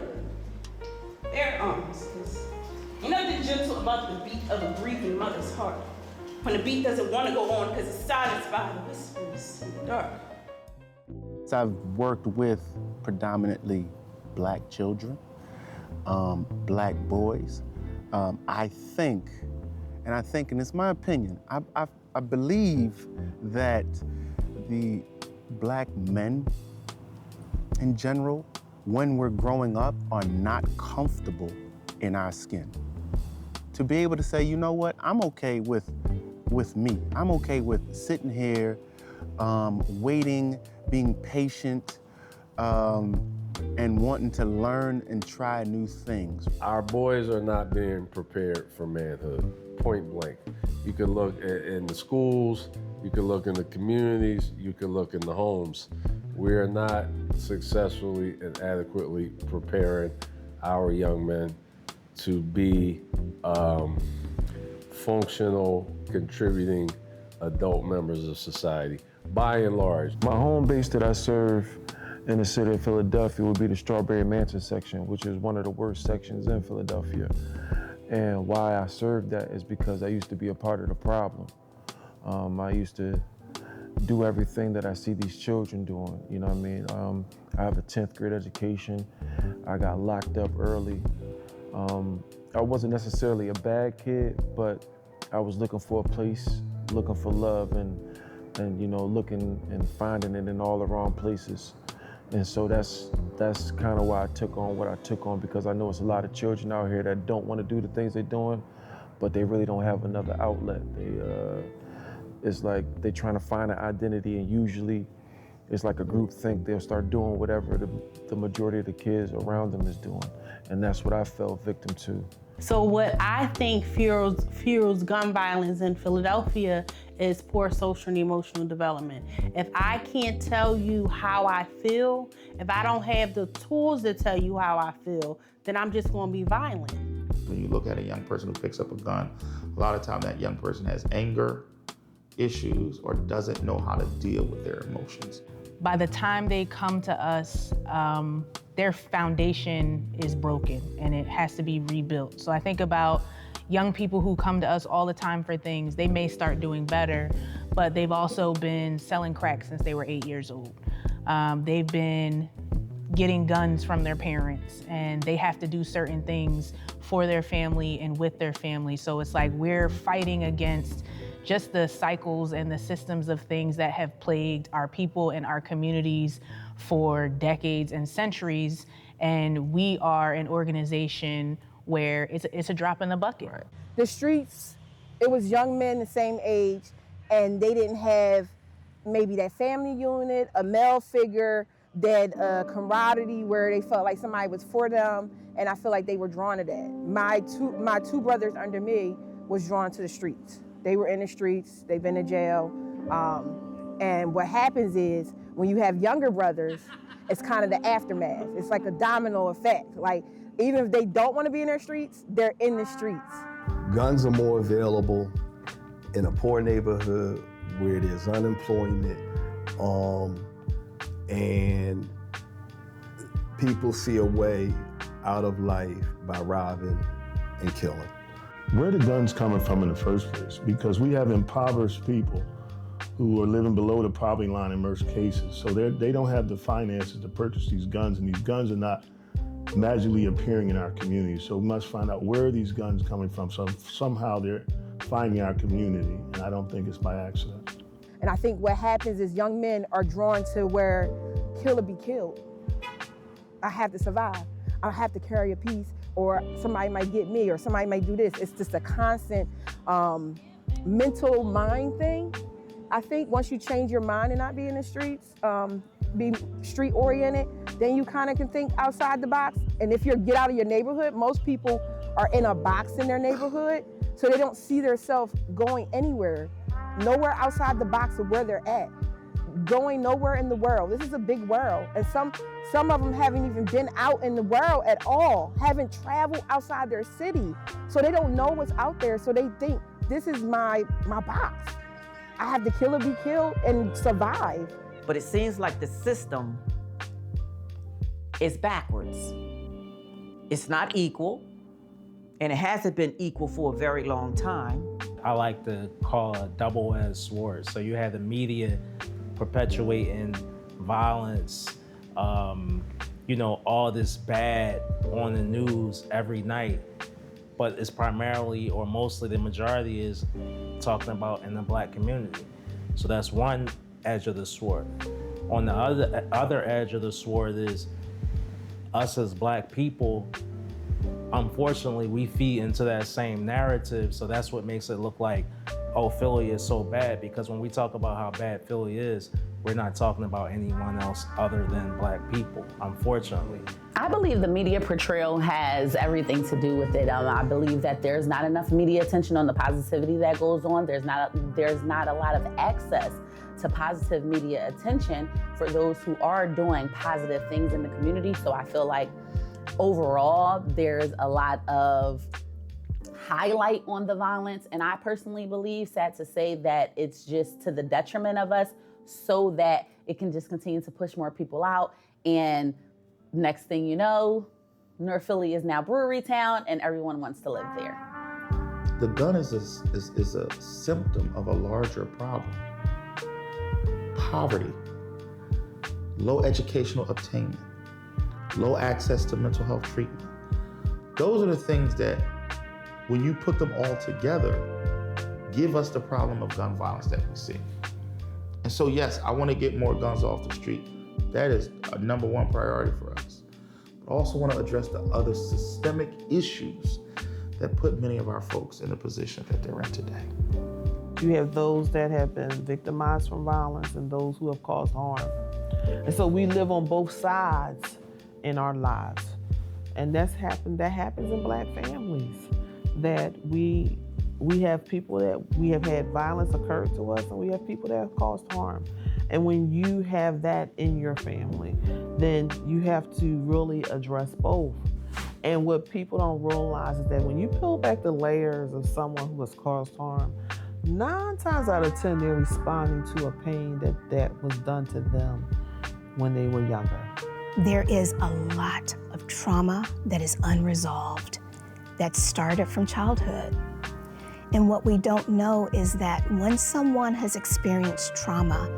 bare arms. Ain't nothing gentle about the beat of a grieving mother's heart when the beat doesn't want to go on because it's silenced by the whispers in the dark. So I've worked with predominantly Black children, Black boys. I think, and it's my opinion, I believe that the Black men in general, when we're growing up, are not comfortable in our skin. To be able to say, you know what, I'm okay with me. I'm okay with sitting here, waiting, being patient, and wanting to learn and try new things. Our boys are not being prepared for manhood, point blank. You can look in the schools, you can look in the communities, you can look in the homes. We are not successfully and adequately preparing our young men to be functional, contributing adult members of society, by and large. My home base that I serve in the city of Philadelphia would be the Strawberry Mansion section, which is one of the worst sections in Philadelphia. And why I serve that is because I used to be a part of the problem. I used to do everything that I see these children doing, you know what I mean? I have a 10th grade education. I got locked up early. I wasn't necessarily a bad kid, but I was looking for a place, looking for love, and you know, looking and finding it in all the wrong places. And so that's kind of why I took on what I took on, because I know it's a lot of children out here that don't want to do the things they're doing, but they really don't have another outlet. It's like they're trying to find an identity, and usually it's like a group think. They'll start doing whatever the majority of the kids around them is doing. And that's what I fell victim to. So what I think fuels gun violence in Philadelphia is poor social and emotional development. If I can't tell you how I feel, if I don't have the tools to tell you how I feel, then I'm just gonna be violent. When you look at a young person who picks up a gun, a lot of time that young person has anger issues or doesn't know how to deal with their emotions. By the time they come to us, their foundation is broken and it has to be rebuilt. So I think about young people who come to us all the time for things. They may start doing better, but they've also been selling crack since they were 8 years old. They've been getting guns from their parents, and they have to do certain things for their family and with their family. So it's like we're fighting against just the cycles and the systems of things that have plagued our people and our communities for decades and centuries. And we are an organization where it's a drop in the bucket. Right. The streets, it was young men the same age, and they didn't have maybe that family unit, a male figure, that camaraderie where they felt like somebody was for them, and I feel like they were drawn to that. My two brothers under me was drawn to the streets. They were in the streets, they've been to jail, and what happens is when you have younger brothers, it's kind of the aftermath. It's like a domino effect. Like, even if they don't want to be in their streets, they're in the streets. Guns are more available in a poor neighborhood where there's unemployment, and people see a way out of life by robbing and killing. Where are the guns coming from in the first place? Because we have impoverished people who are living below the poverty line in most cases. So they don't have the finances to purchase these guns, and these guns are not magically appearing in our community. So we must find out where are these guns coming from. So somehow they're finding our community, and I don't think it's by accident. And I think what happens is young men are drawn to where kill or be killed. I have to survive. I have to carry a piece, or somebody might get me, or somebody might do this. It's just a constant mental mind thing. I think once you change your mind and not be in the streets, be street oriented, then you kind of can think outside the box. And if you get out of your neighborhood, most people are in a box in their neighborhood, so they don't see themselves going anywhere, nowhere outside the box of where they're at, going nowhere in the world. This is a big world, and some of them haven't even been out in the world at all, haven't traveled outside their city, so they don't know what's out there, so they think, this is my box. I have to kill or be killed and survive. But it seems like the system is backwards. It's not equal, and it hasn't been equal for a very long time. I like to call a double-edged sword. So you have the media perpetuating violence, all this bad on the news every night, but it's primarily, or mostly the majority is talking about in the Black community. So that's one edge of the sword. On the other edge of the sword is us as Black people. Unfortunately, we feed into that same narrative, so that's what makes it look like, oh, Philly is so bad, because when we talk about how bad Philly is, we're not talking about anyone else other than black people, unfortunately. I believe the media portrayal has everything to do with it. I believe that there's not enough media attention on the positivity that goes on. There's not a lot of access to positive media attention for those who are doing positive things in the community. So I feel like overall, there's a lot of highlight on the violence. And I personally believe, sad to say, that it's just to the detriment of us, so that it can just continue to push more people out. And next thing you know, North Philly is now brewery town and everyone wants to live there. The gun is a symptom of a larger problem. Poverty, low educational attainment, low access to mental health treatment. Those are the things that, when you put them all together, give us the problem of gun violence that we see. And so yes, I want to get more guns off the street. That is a number one priority for us. But I also want to address the other systemic issues that put many of our folks in the position that they're in today. You have those that have been victimized from violence and those who have caused harm. And so we live on both sides in our lives. And that happens in black families. That we have people that we have had violence occur to us, and we have people that have caused harm. And when you have that in your family, then you have to really address both. And what people don't realize is that when you peel back the layers of someone who has caused harm, 9 times out of 10, they're responding to a pain that was done to them when they were younger. There is a lot of trauma that is unresolved, that started from childhood. And what we don't know is that when someone has experienced trauma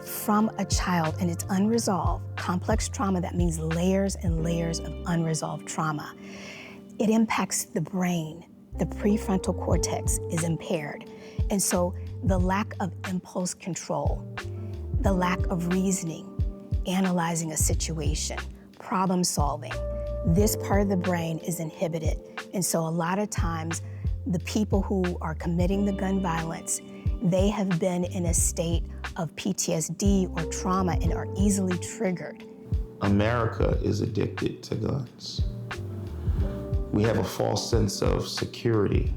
from a child and it's unresolved, complex trauma, that means layers and layers of unresolved trauma, it impacts the brain. The prefrontal cortex is impaired. And so the lack of impulse control, the lack of reasoning, analyzing a situation, problem solving, this part of the brain is inhibited. And so a lot of times, the people who are committing the gun violence, they have been in a state of PTSD or trauma and are easily triggered. America is addicted to guns. We have a false sense of security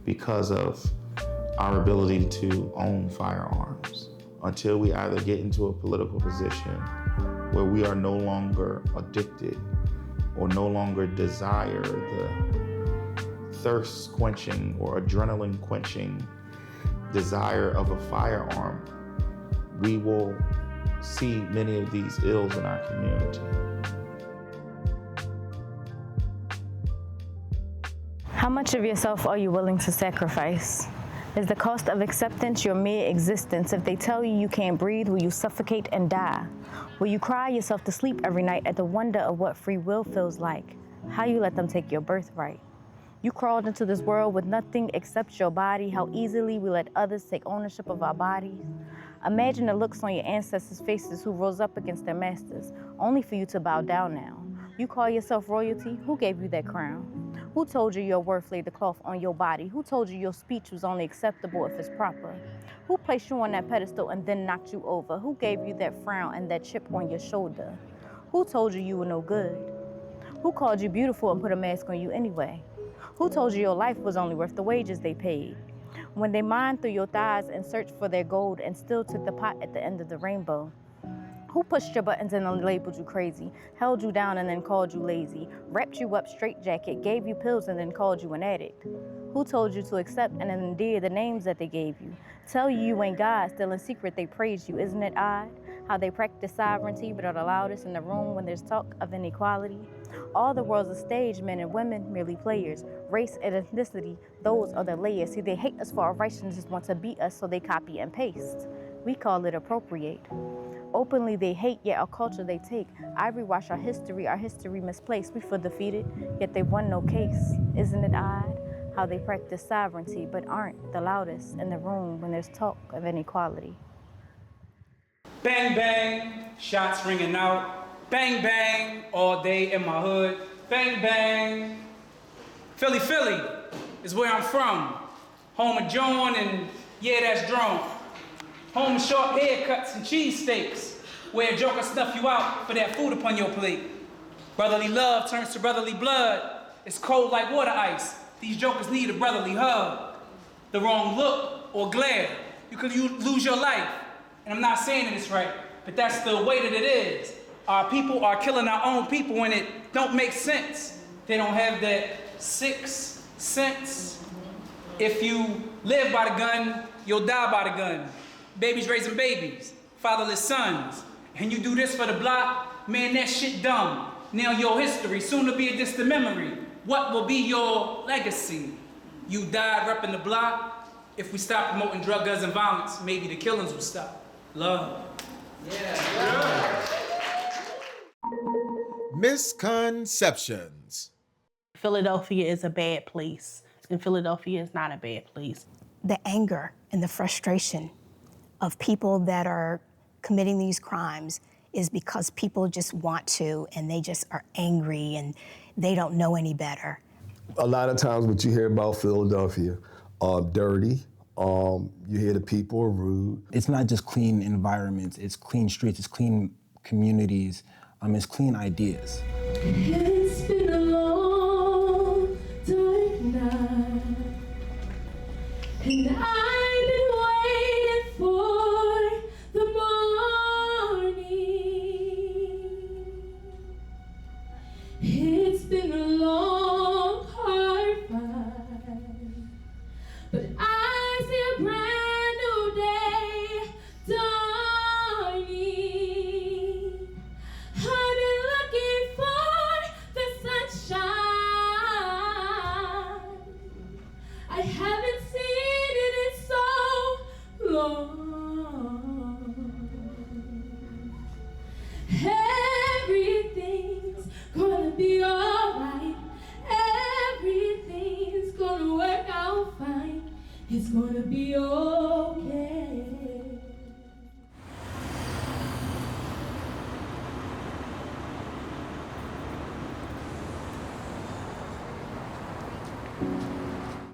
because of our ability to own firearms, until we either get into a political position where we are no longer addicted or no longer desire the thirst quenching or adrenaline quenching desire of a firearm. We will see many of these ills in our community. How much of yourself are you willing to sacrifice? Is the cost of acceptance your mere existence? If they tell you you can't breathe, will you suffocate and die? Will you cry yourself to sleep every night at the wonder of what free will feels like? How you let them take your birthright? You crawled into this world with nothing except your body. How easily we let others take ownership of our bodies. Imagine the looks on your ancestors' faces who rose up against their masters, only for you to bow down now. You call yourself royalty? Who gave you that crown? Who told you your worth laid the cloth on your body? Who told you your speech was only acceptable if it's proper? Who placed you on that pedestal and then knocked you over? Who gave you that frown and that chip on your shoulder? Who told you you were no good? Who called you beautiful and put a mask on you anyway? Who told you your life was only worth the wages they paid? When they mined through your thighs and searched for their gold and still took the pot at the end of the rainbow? Who pushed your buttons and then labeled you crazy, held you down and then called you lazy, wrapped you up straitjacket, gave you pills and then called you an addict? Who told you to accept and endear the names that they gave you? Tell you you ain't God, still in secret they praise you. Isn't it odd how they practice sovereignty but are the loudest in the room when there's talk of inequality? All the world's a stage, men and women merely players. Race and ethnicity, those are the layers. See, they hate us for our righteousness, want to beat us so they copy and paste. We call it appropriate. Openly they hate, yet our culture they take. I rewatch our history misplaced. We feel defeated, yet they won no case. Isn't it odd how they practice sovereignty but aren't the loudest in the room when there's talk of inequality? Bang, bang, shots ringing out. Bang, bang, all day in my hood. Bang, bang. Philly, Philly is where I'm from. Home of John and yeah, that's Drone. Home of short haircuts and cheesesteaks, where a joker snuff you out for that food upon your plate. Brotherly love turns to brotherly blood. It's cold like water ice. These jokers need a brotherly hug. The wrong look or glare, you could lose your life. And I'm not saying that it's right, but that's the way that it is. Our people are killing our own people when it don't make sense. They don't have that sixth sense. If you live by the gun, you'll die by the gun. Babies raising babies, fatherless sons. And you do this for the block, man, that shit dumb. Now your history, soon to be a distant memory. What will be your legacy? You died repping the block. If we stop promoting drug, guns, and violence, maybe the killings will stop. Love. Yeah. Misconceptions. Philadelphia is a bad place, and Philadelphia is not a bad place. The anger and the frustration of people that are committing these crimes is because people just want to, and they just are angry and they don't know any better. A lot of times what you hear about Philadelphia, dirty, you hear the people are rude. It's not just clean environments, it's clean streets, it's clean communities, it's clean ideas. It's been a long, dark night, and I've been waiting for the morning. It's been a long, hard fight, but I see a brand new day dawning. I've been looking for the sunshine. I haven't seen it in so long. Everything's gonna be alright. Everything's gonna work out fine. It's gonna be okay.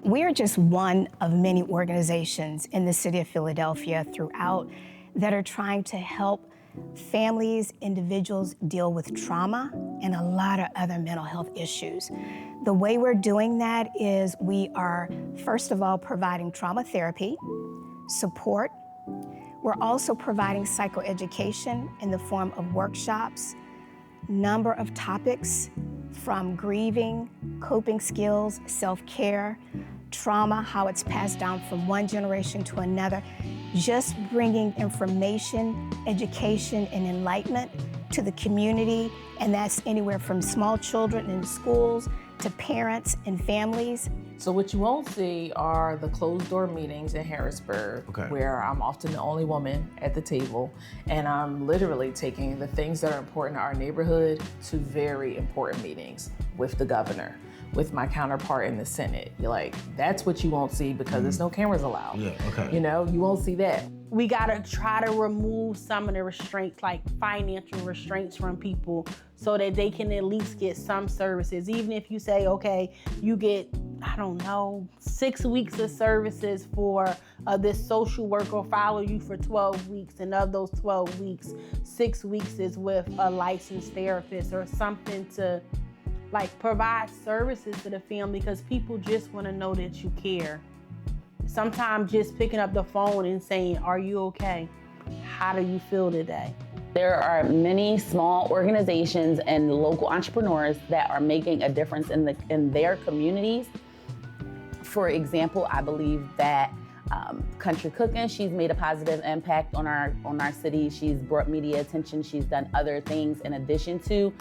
We're just one of many organizations in the city of Philadelphia throughout that are trying to help families, individuals deal with trauma and a lot of other mental health issues. The way we're doing that is we are, first of all, providing trauma therapy, support. We're also providing psychoeducation in the form of workshops, number of topics from grieving, coping skills, self-care, trauma, how it's passed down from one generation to another, just bringing information, education, and enlightenment to the community, and that's anywhere from small children in schools to parents and families. So what you won't see are the closed door meetings in Harrisburg, where I'm often the only woman at the table, and I'm literally taking the things that are important to our neighborhood to very important meetings with the governor, with my counterpart in the Senate. You're like, that's what you won't see because there's no cameras allowed. Yeah, okay. You know, you won't see that. We gotta try to remove some of the restraints, like financial restraints from people, so that they can at least get some services. Even if you say, okay, you get, I don't know, 6 weeks of services for this social worker will follow you for 12 weeks, and of those 12 weeks, 6 weeks is with a licensed therapist or something to like provide services to the family, because people just wanna know that you care. Sometimes just picking up the phone and saying, are you okay? How do you feel today? There are many small organizations and local entrepreneurs that are making a difference in their communities. For example, I believe that Country Cooking, she's made a positive impact on our city. She's brought media attention. She's done other things in addition to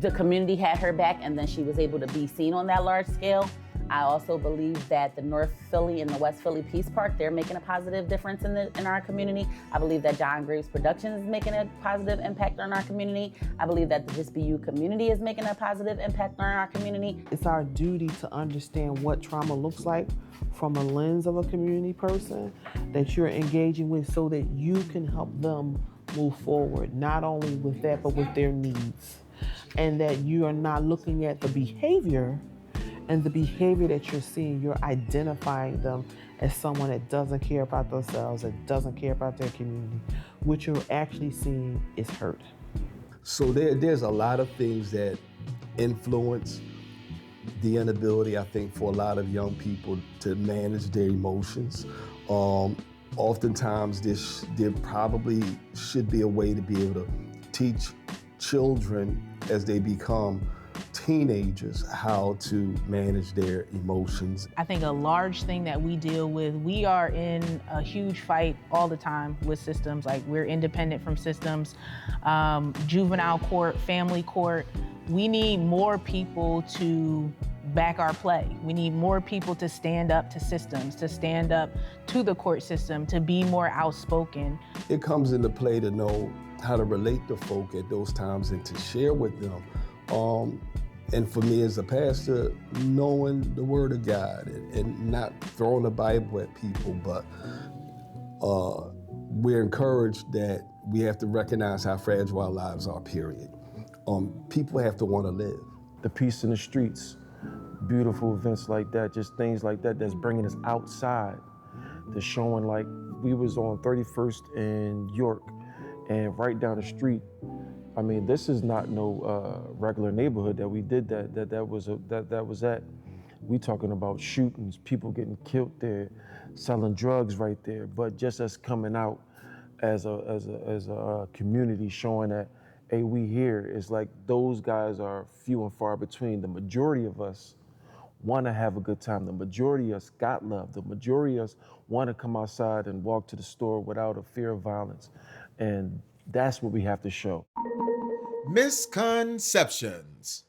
the community had her back, and then she was able to be seen on that large scale. I also believe that the North Philly and the West Philly Peace Park, they're making a positive difference in our community. I believe that John Graves Productions is making a positive impact on our community. I believe that the Just Be You community is making a positive impact on our community. It's our duty to understand what trauma looks like from a lens of a community person that you're engaging with, so that you can help them move forward, not only with that, but with their needs. And that you are not looking at the behavior, and the behavior that you're seeing, you're identifying them as someone that doesn't care about themselves, that doesn't care about their community, what you're actually seeing is hurt. So there's a lot of things that influence the inability, I think, for a lot of young people to manage their emotions. Oftentimes, there probably should be a way to be able to teach children as they become teenagers how to manage their emotions. I think a large thing that we deal with, we are in a huge fight all the time with systems. Like, we're independent from systems, juvenile court, family court. We need more people to back our play. We need more people to stand up to systems, to stand up to the court system, to be more outspoken. It comes into play to know how to relate to folk at those times and to share with them. And for me as a pastor, knowing the Word of God and not throwing the Bible at people, but we're encouraged that we have to recognize how fragile our lives are, period. People have to want to live. The peace in the streets, beautiful events like that, just things like that that's bringing us outside. To showing, like, we was on 31st in York, and right down the street, I mean, this is not no regular neighborhood that we did that was at. We talking about shootings, people getting killed there, selling drugs right there. But just us coming out as a community, showing that, hey, we here. It's like those guys are few and far between. The majority of us want to have a good time. The majority of us got love. The majority of us want to come outside and walk to the store without a fear of violence. And that's what we have to show. Misconceptions.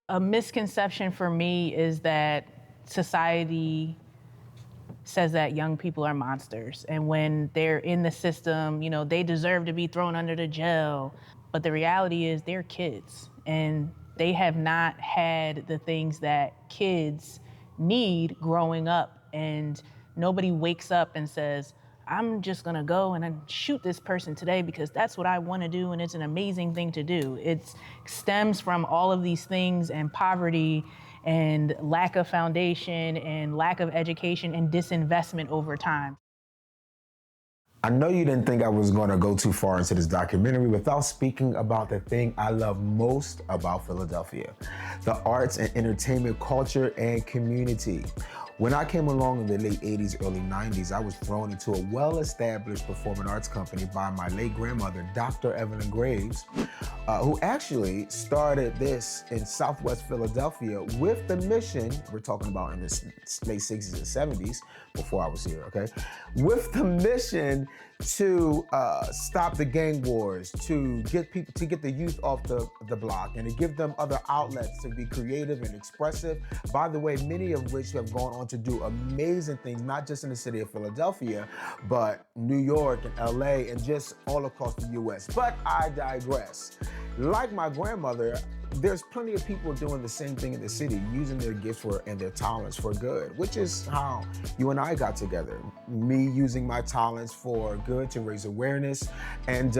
A misconception for me is that society says that young people are monsters, and when they're in the system, you know, they deserve to be thrown under the jail. But the reality is they're kids, and they have not had the things that kids need growing up, and nobody wakes up and says, I'm just gonna go and shoot this person today because that's what I wanna do and it's an amazing thing to do. It stems from all of these things and poverty and lack of foundation and lack of education and disinvestment over time. I know you didn't think I was gonna go too far into this documentary without speaking about the thing I love most about Philadelphia, the arts and entertainment culture and community. When I came along in the late 80s, early 90s, I was thrown into a well-established performing arts company by my late grandmother, Dr. Evelyn Graves, who actually started this in Southwest Philadelphia with the mission, we're talking about in the late 60s and 70s, before I was here, okay? With the mission to stop the gang wars, to get the youth off the block, and to give them other outlets to be creative and expressive. By the way, many of which have gone on to do amazing things, not just in the city of Philadelphia, but New York and LA and just all across the US. But I digress. Like my grandmother, there's plenty of people doing the same thing in the city, using their gifts and their talents for good, which is how you and I got together. Me using my talents for good to raise awareness, and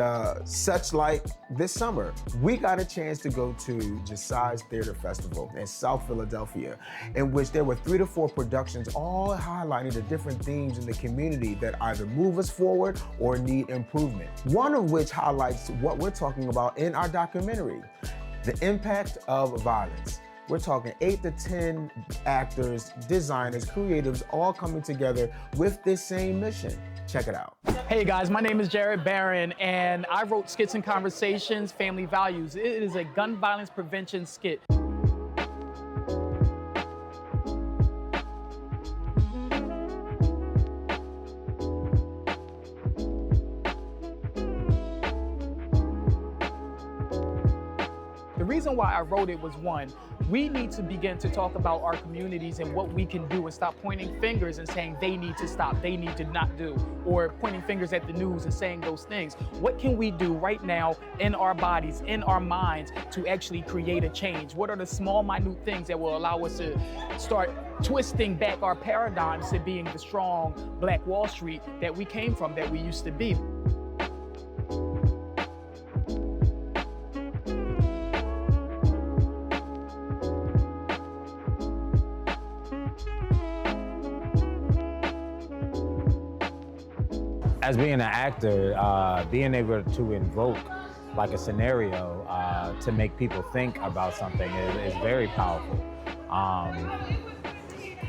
such like this summer, we got a chance to go to Josiah's Theater Festival in South Philadelphia, in which there were 3 to 4 productions, all highlighting the different themes in the community that either move us forward or need improvement. One of which highlights what we're talking about in our documentary, the impact of violence. We're talking 8 to 10 actors, designers, creatives, all coming together with this same mission. Check it out. Hey guys, my name is Jared Barron, and I wrote Skits and Conversations, Family Values. It is a gun violence prevention skit. The reason why I wrote it was, one, we need to begin to talk about our communities and what we can do and stop pointing fingers and saying they need to stop, they need to not do, or pointing fingers at the news and saying those things. What can we do right now in our bodies, in our minds, to actually create a change? What are the small, minute things that will allow us to start twisting back our paradigms to being the strong Black Wall Street that we came from, that we used to be? as being an actor, being able to invoke like a scenario to make people think about something is very powerful.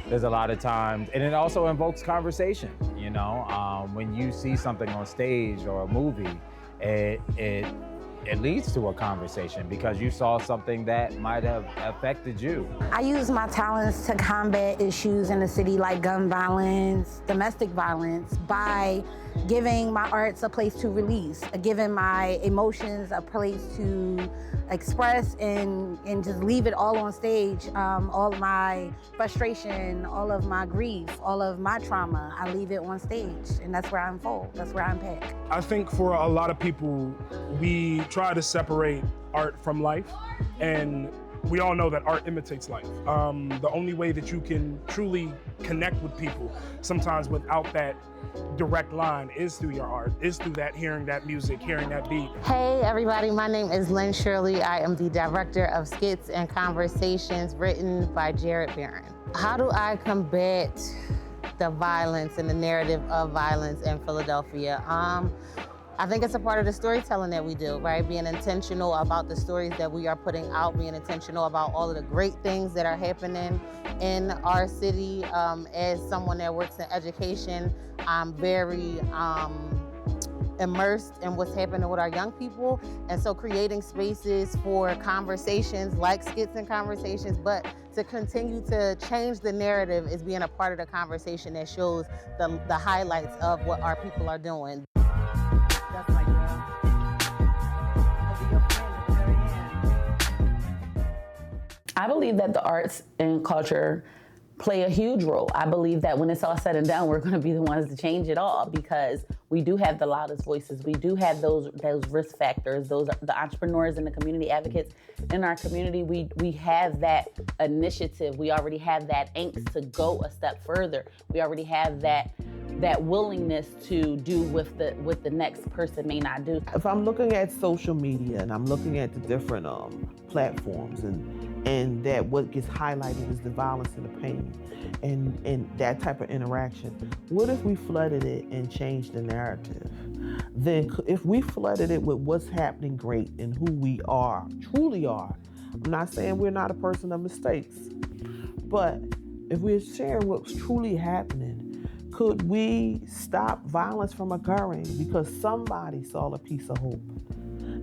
There's a lot of times, and it also invokes conversation, you know? When you see something on stage or a movie, it leads to a conversation because you saw something that might have affected you. I use my talents to combat issues in the city like gun violence, domestic violence, by giving my arts a place to release, giving my emotions a place to express and just leave it all on stage. All of my frustration, all of my grief, all of my trauma, I leave it on stage, and that's where I unfold, that's where I unpack. I think for a lot of people, we try to separate art from life, and we all know that art imitates life. The only way that you can truly connect with people, sometimes without that direct line, is through your art, is through that, hearing that music, hearing that beat. Hey everybody, my name is Lynn Shirley. I am the director of Skits and Conversations written by Jared Barron. How do I combat the violence and the narrative of violence in Philadelphia? I think it's a part of the storytelling that we do, right? Being intentional about the stories that we are putting out, being intentional about all of the great things that are happening in our city. As someone that works in education, I'm very immersed in what's happening with our young people. And so creating spaces for conversations like Skits and Conversations, but to continue to change the narrative is being a part of the conversation that shows the highlights of what our people are doing. I believe that the arts and culture play a huge role. I believe that when it's all said and done, we're going to be the ones to change it all because we do have the loudest voices. We do have those risk factors, the entrepreneurs and the community advocates in our community. We have that initiative. We already have that angst to go a step further. We already have that willingness to do what the next person may not do. If I'm looking at social media and I'm looking at the different platforms and that what gets highlighted is the violence and the pain and that type of interaction, what if we flooded it and changed the narrative? Then if we flooded it with what's happening great and who we are, truly are, I'm not saying we're not a person of mistakes, but if we're sharing what's truly happening, could we stop violence from occurring because somebody saw a piece of hope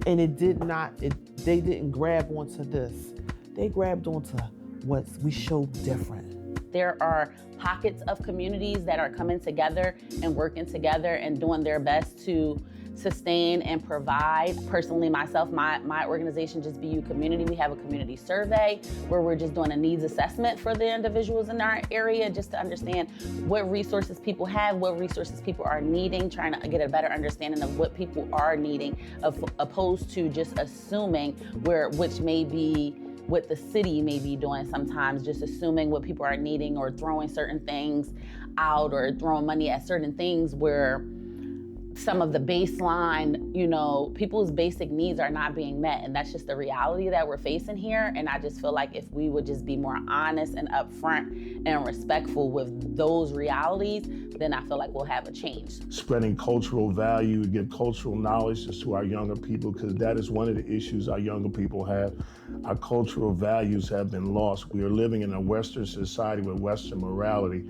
and they didn't grab onto this. They grabbed onto what we showed different. There are pockets of communities that are coming together and working together and doing their best to sustain and provide. Personally, myself, my organization, Just Be You Community, we have a community survey where we're just doing a needs assessment for the individuals in our area just to understand what resources people have, what resources people are needing, trying to get a better understanding of what people are needing, opposed to just assuming which may be what the city may be doing sometimes, just assuming what people are needing or throwing certain things out or throwing money at certain things where some of the baseline, people's basic needs are not being met. And that's just the reality that we're facing here. And I just feel like if we would just be more honest and upfront and respectful with those realities, then I feel like we'll have a change. Spreading cultural value, give cultural knowledge just to our younger people, because that is one of the issues our younger people have. Our cultural values have been lost. We are living in a Western society with Western morality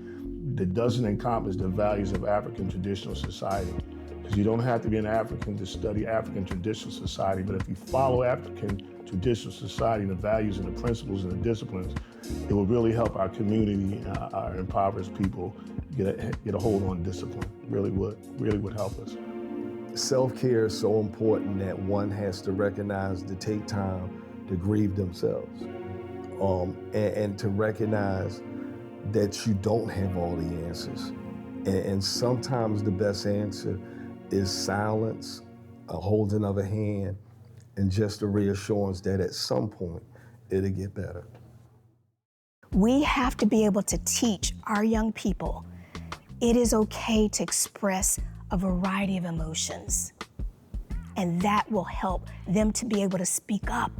that doesn't encompass the values of African traditional society. Because you don't have to be an African to study African traditional society, but if you follow African traditional society and the values and the principles and the disciplines, it will really help our community, our impoverished people get a hold on discipline. Really would help us. Self-care is so important that one has to recognize to take time to grieve themselves, and to recognize that you don't have all the answers. And sometimes the best answer is silence, a holding of a hand, and just a reassurance that at some point it'll get better. We have to be able to teach our young people it is okay to express a variety of emotions, and that will help them to be able to speak up.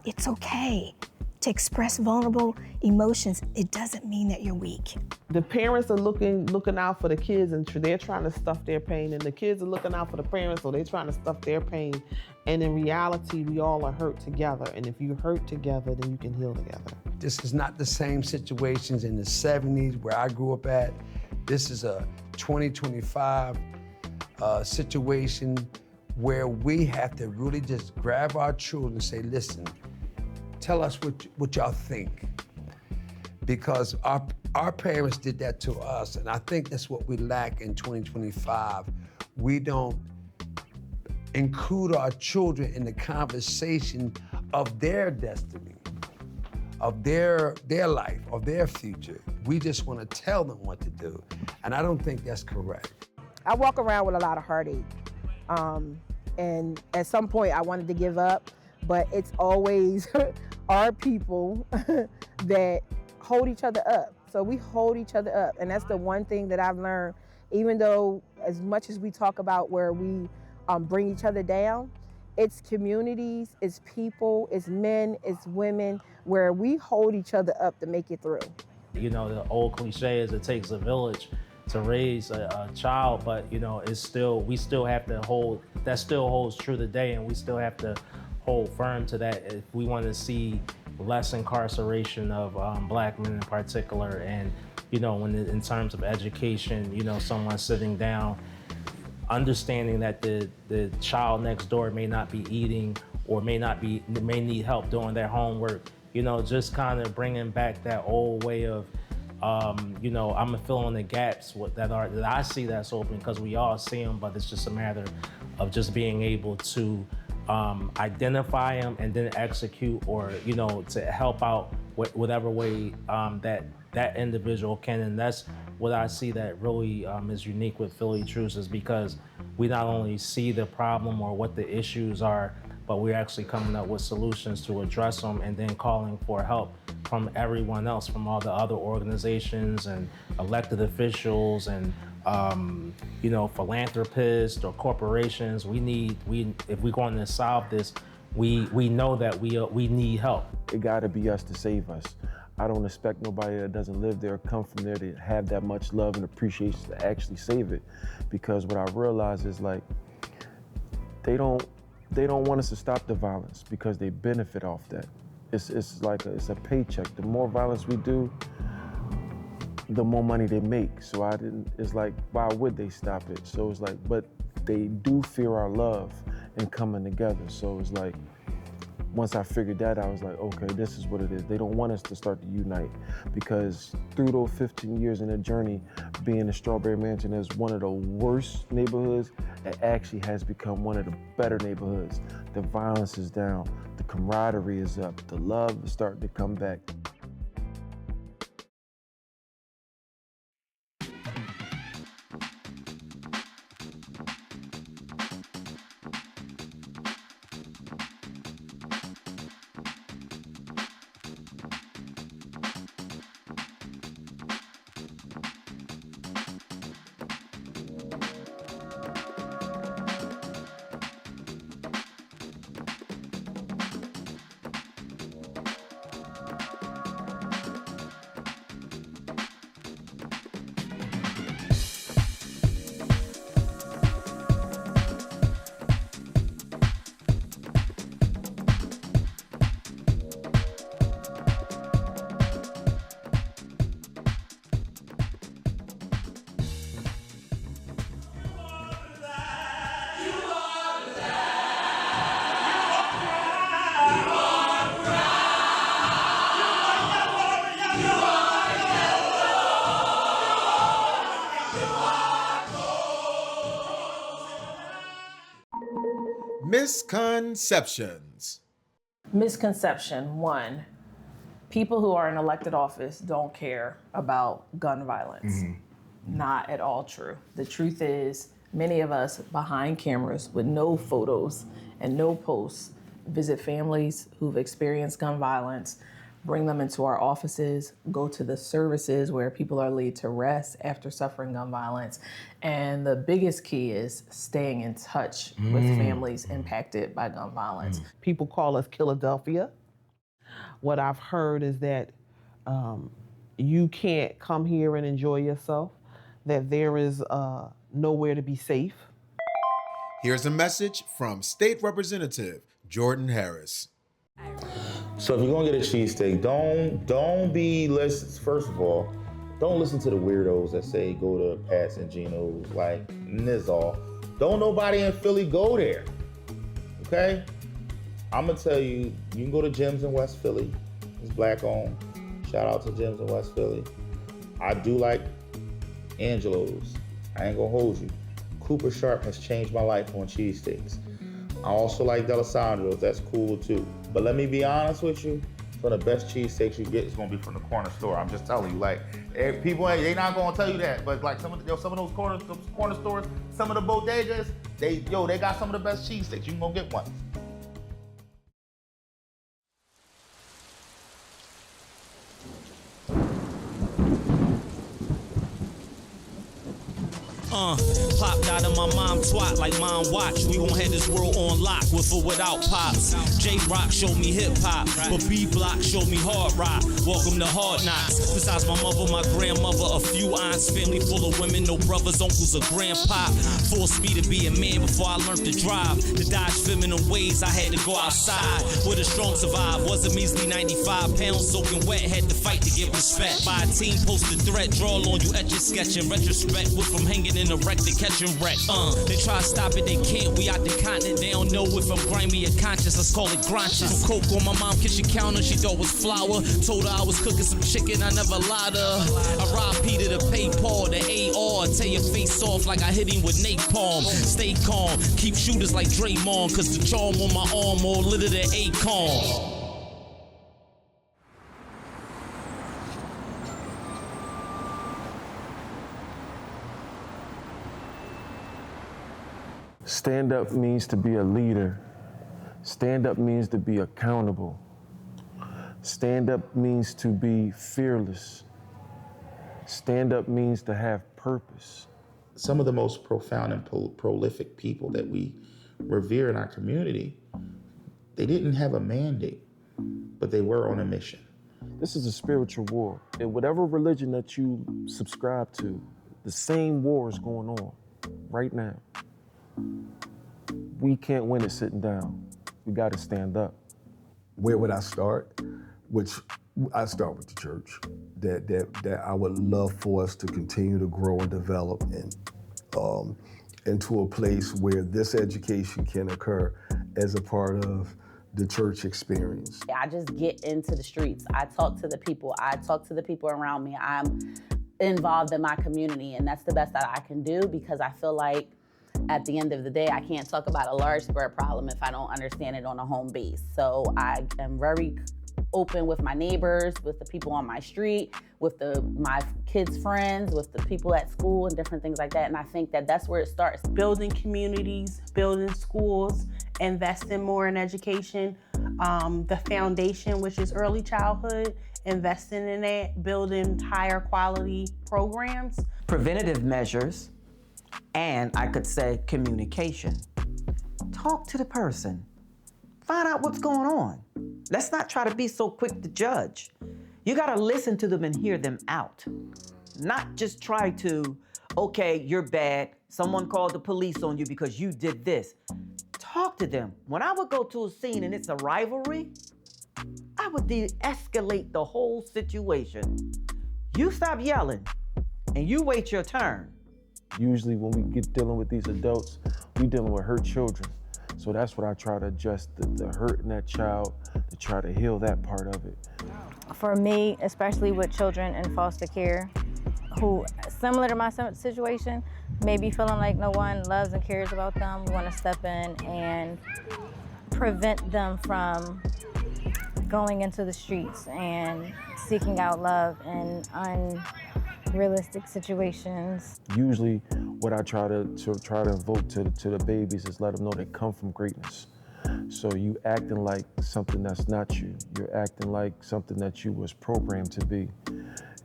It's okay. to express vulnerable emotions, it doesn't mean that you're weak. The parents are looking out for the kids, and they're trying to stuff their pain, and the kids are looking out for the parents, so they're trying to stuff their pain. And in reality, we all are hurt together, and if you hurt together, then you can heal together. This is not the same situations in the 70s where I grew up at. This is a 2025 situation where we have to really just grab our children and say, listen, tell us what y'all think. Because our parents did that to us, and I think that's what we lack in 2025. We don't include our children in the conversation of their destiny, of their life, of their future. We just want to tell them what to do, and I don't think that's correct. I walk around with a lot of heartache, and at some point I wanted to give up, but it's always our people that hold each other up. So we hold each other up, and that's the one thing that I've learned. Even though as much as we talk about where we bring each other down, it's communities, it's people, it's men, it's women, where we hold each other up to make it through. You know, the old cliche is it takes a village to raise a child, but you know, we still have to hold, that still holds true today, and we still have to hold firm to that if we want to see less incarceration of Black men in particular. And you know, in terms of education, you know, someone sitting down, understanding that the child next door may not be eating or may need help doing their homework, you know, just kind of bringing back that old way of, you know, I'm gonna fill in the gaps that I see that's open, because we all see them, but it's just a matter of just being able to identify them and then execute, or, you know, to help out whatever way that individual can. And that's what I see that really is unique with Philly Truce, is because we not only see the problem or what the issues are, but we're actually coming up with solutions to address them, and then calling for help from everyone else, from all the other organizations and elected officials and you know, philanthropists or corporations. If we're going to solve this, we know that we need help. It gotta be us to save us. I don't expect nobody that doesn't live there or come from there to have that much love and appreciation to actually save it. Because what I realize is, like, they don't want us to stop the violence because they benefit off that. It's like it's a paycheck. The more violence we do, the more money they make. So it's like, why would they stop it? So it's like, but they do fear our love and coming together. So it's like, once I figured that out, I was like, okay, this is what it is. They don't want us to start to unite, because through those 15 years in their journey, being in Strawberry Mansion as one of the worst neighborhoods, it actually has become one of the better neighborhoods. The violence is down, the camaraderie is up, the love is starting to come back. Misconceptions. Misconception 1, people who are in elected office don't care about gun violence. Not at all true. The truth is, many of us behind cameras with no photos and no posts visit families who've experienced gun violence, bring them into our offices, go to the services where people are laid to rest after suffering gun violence. And the biggest key is staying in touch with families impacted by gun violence. People call us Philadelphia. what I've heard is that you can't come here and enjoy yourself, that there is nowhere to be safe. Here's a message from State Representative Jordan Harris. So if you're gonna get a cheesesteak, don't be first of all, don't listen to the weirdos that say go to Pat's and Gino's, like Nizal. Don't nobody in Philly go there, okay? I'm gonna tell you, you can go to Jim's in West Philly. It's black owned. Shout out to Jim's in West Philly. I do like Angelo's. I ain't gonna hold you. Cooper Sharp has changed my life on cheesesteaks. I also like D'Alessandro's, that's cool too. But let me be honest with you, some of the best cheesesteaks you get is gonna be from the corner store. I'm just telling you, like, people they not gonna tell you that, but like some of those corner stores, some of the bodegas, they got some of the best cheesesteaks. You can go get one. Popped out of my mom twat like mom watch. We gon' have this world on lock with or without pops. J-Rock showed me hip-hop, but B-Block showed me hard rock. Welcome to Hard Knocks. Besides my mother, my grandmother, a few aunts, family full of women, no brothers, uncles, or grandpa. Forced me to be a man before I learned to drive. To dodge feminine ways, I had to go outside. Where the strong survive, was a measly 95 pounds, soaking wet, had to fight to get respect. By a team posted threat, draw on you etch a sketch. In retrospect, went from hanging in the wreck to catching wreck. They try to stop it, they can't. We out the continent, they don't know if I'm grimy or conscious. Let's call it grunches. Coke on my mom kitchen counter, she thought was flour. Told her I was cooking some chicken, I never lied to her. I robbed Peter to pay Paul, the AR. Tear your face off like I hit him with napalm. Stay calm, keep shooters like Draymond, cause the charm on my arm more litter than Akon. Stand up means to be a leader. Stand up means to be accountable. Stand up means to be fearless. Stand up means to have purpose. Some of the most profound and prolific people that we revere in our community, they didn't have a mandate, but they were on a mission. This is a spiritual war. In whatever religion that you subscribe to, the same war is going on right now. We can't win it sitting down. We got to stand up. Where would I start? Which I start with the church. That I would love for us to continue to grow and develop into a place where this education can occur as a part of the church experience. I just get into the streets. I talk to the people. I talk to the people around me. I'm involved in my community, and that's the best that I can do, because I feel like at the end of the day, I can't talk about a large scale problem if I don't understand it on a home base. So I am very open with my neighbors, with the people on my street, with my kids' friends, with the people at school and different things like that. And I think that that's where it starts. Building communities, building schools, investing more in education, the foundation, which is early childhood, investing in that, building higher quality programs. Preventative measures, and I could say communication. Talk to the person. Find out what's going on. Let's not try to be so quick to judge. You gotta listen to them and hear them out. Not just try to, okay, you're bad, someone called the police on you because you did this. Talk to them. When I would go to a scene and it's a rivalry, I would de-escalate the whole situation. You stop yelling and you wait your turn. Usually when we get dealing with these adults, we dealing with hurt children. So that's what I try to adjust, the hurt in that child, to try to heal that part of it. For me, especially with children in foster care, who, similar to my situation, may be feeling like no one loves and cares about them, we want to step in and prevent them from going into the streets and seeking out love in unrealistic situations. Usually what I try to invoke to the babies is let them know they come from greatness. So you acting like something that's not you. You're acting like something that you was programmed to be.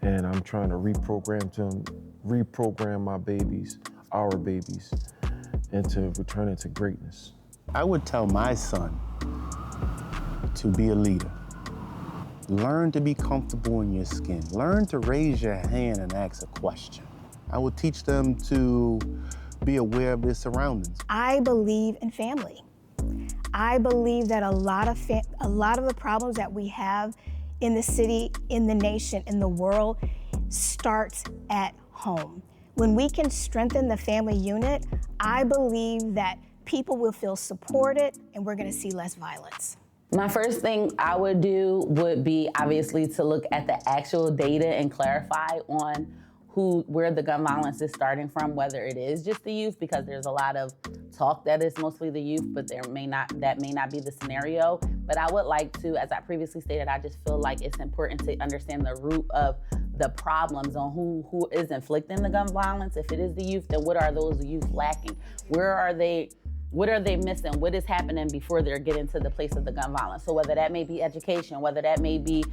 And I'm trying to reprogram my babies, our babies, into returning to greatness. I would tell my son to be a leader. Learn to be comfortable in your skin. Learn to raise your hand and ask a question. I would teach them to be aware of their surroundings. I believe in family. I believe that a lot of the problems that we have in the city, in the nation, in the world, starts at home. When we can strengthen the family unit, I believe that people will feel supported and we're gonna see less violence. My first thing I would do would be obviously to look at the actual data and clarify on where the gun violence is starting from, whether it is just the youth, because there's a lot of talk that it's mostly the youth, but that may not be the scenario. But I would like to, as I previously stated, I just feel like it's important to understand the root of the problems on who is inflicting the gun violence. If it is the youth, then what are those youth lacking? What are they missing? What is happening before they're getting to the place of the gun violence? So whether that may be education, whether that may be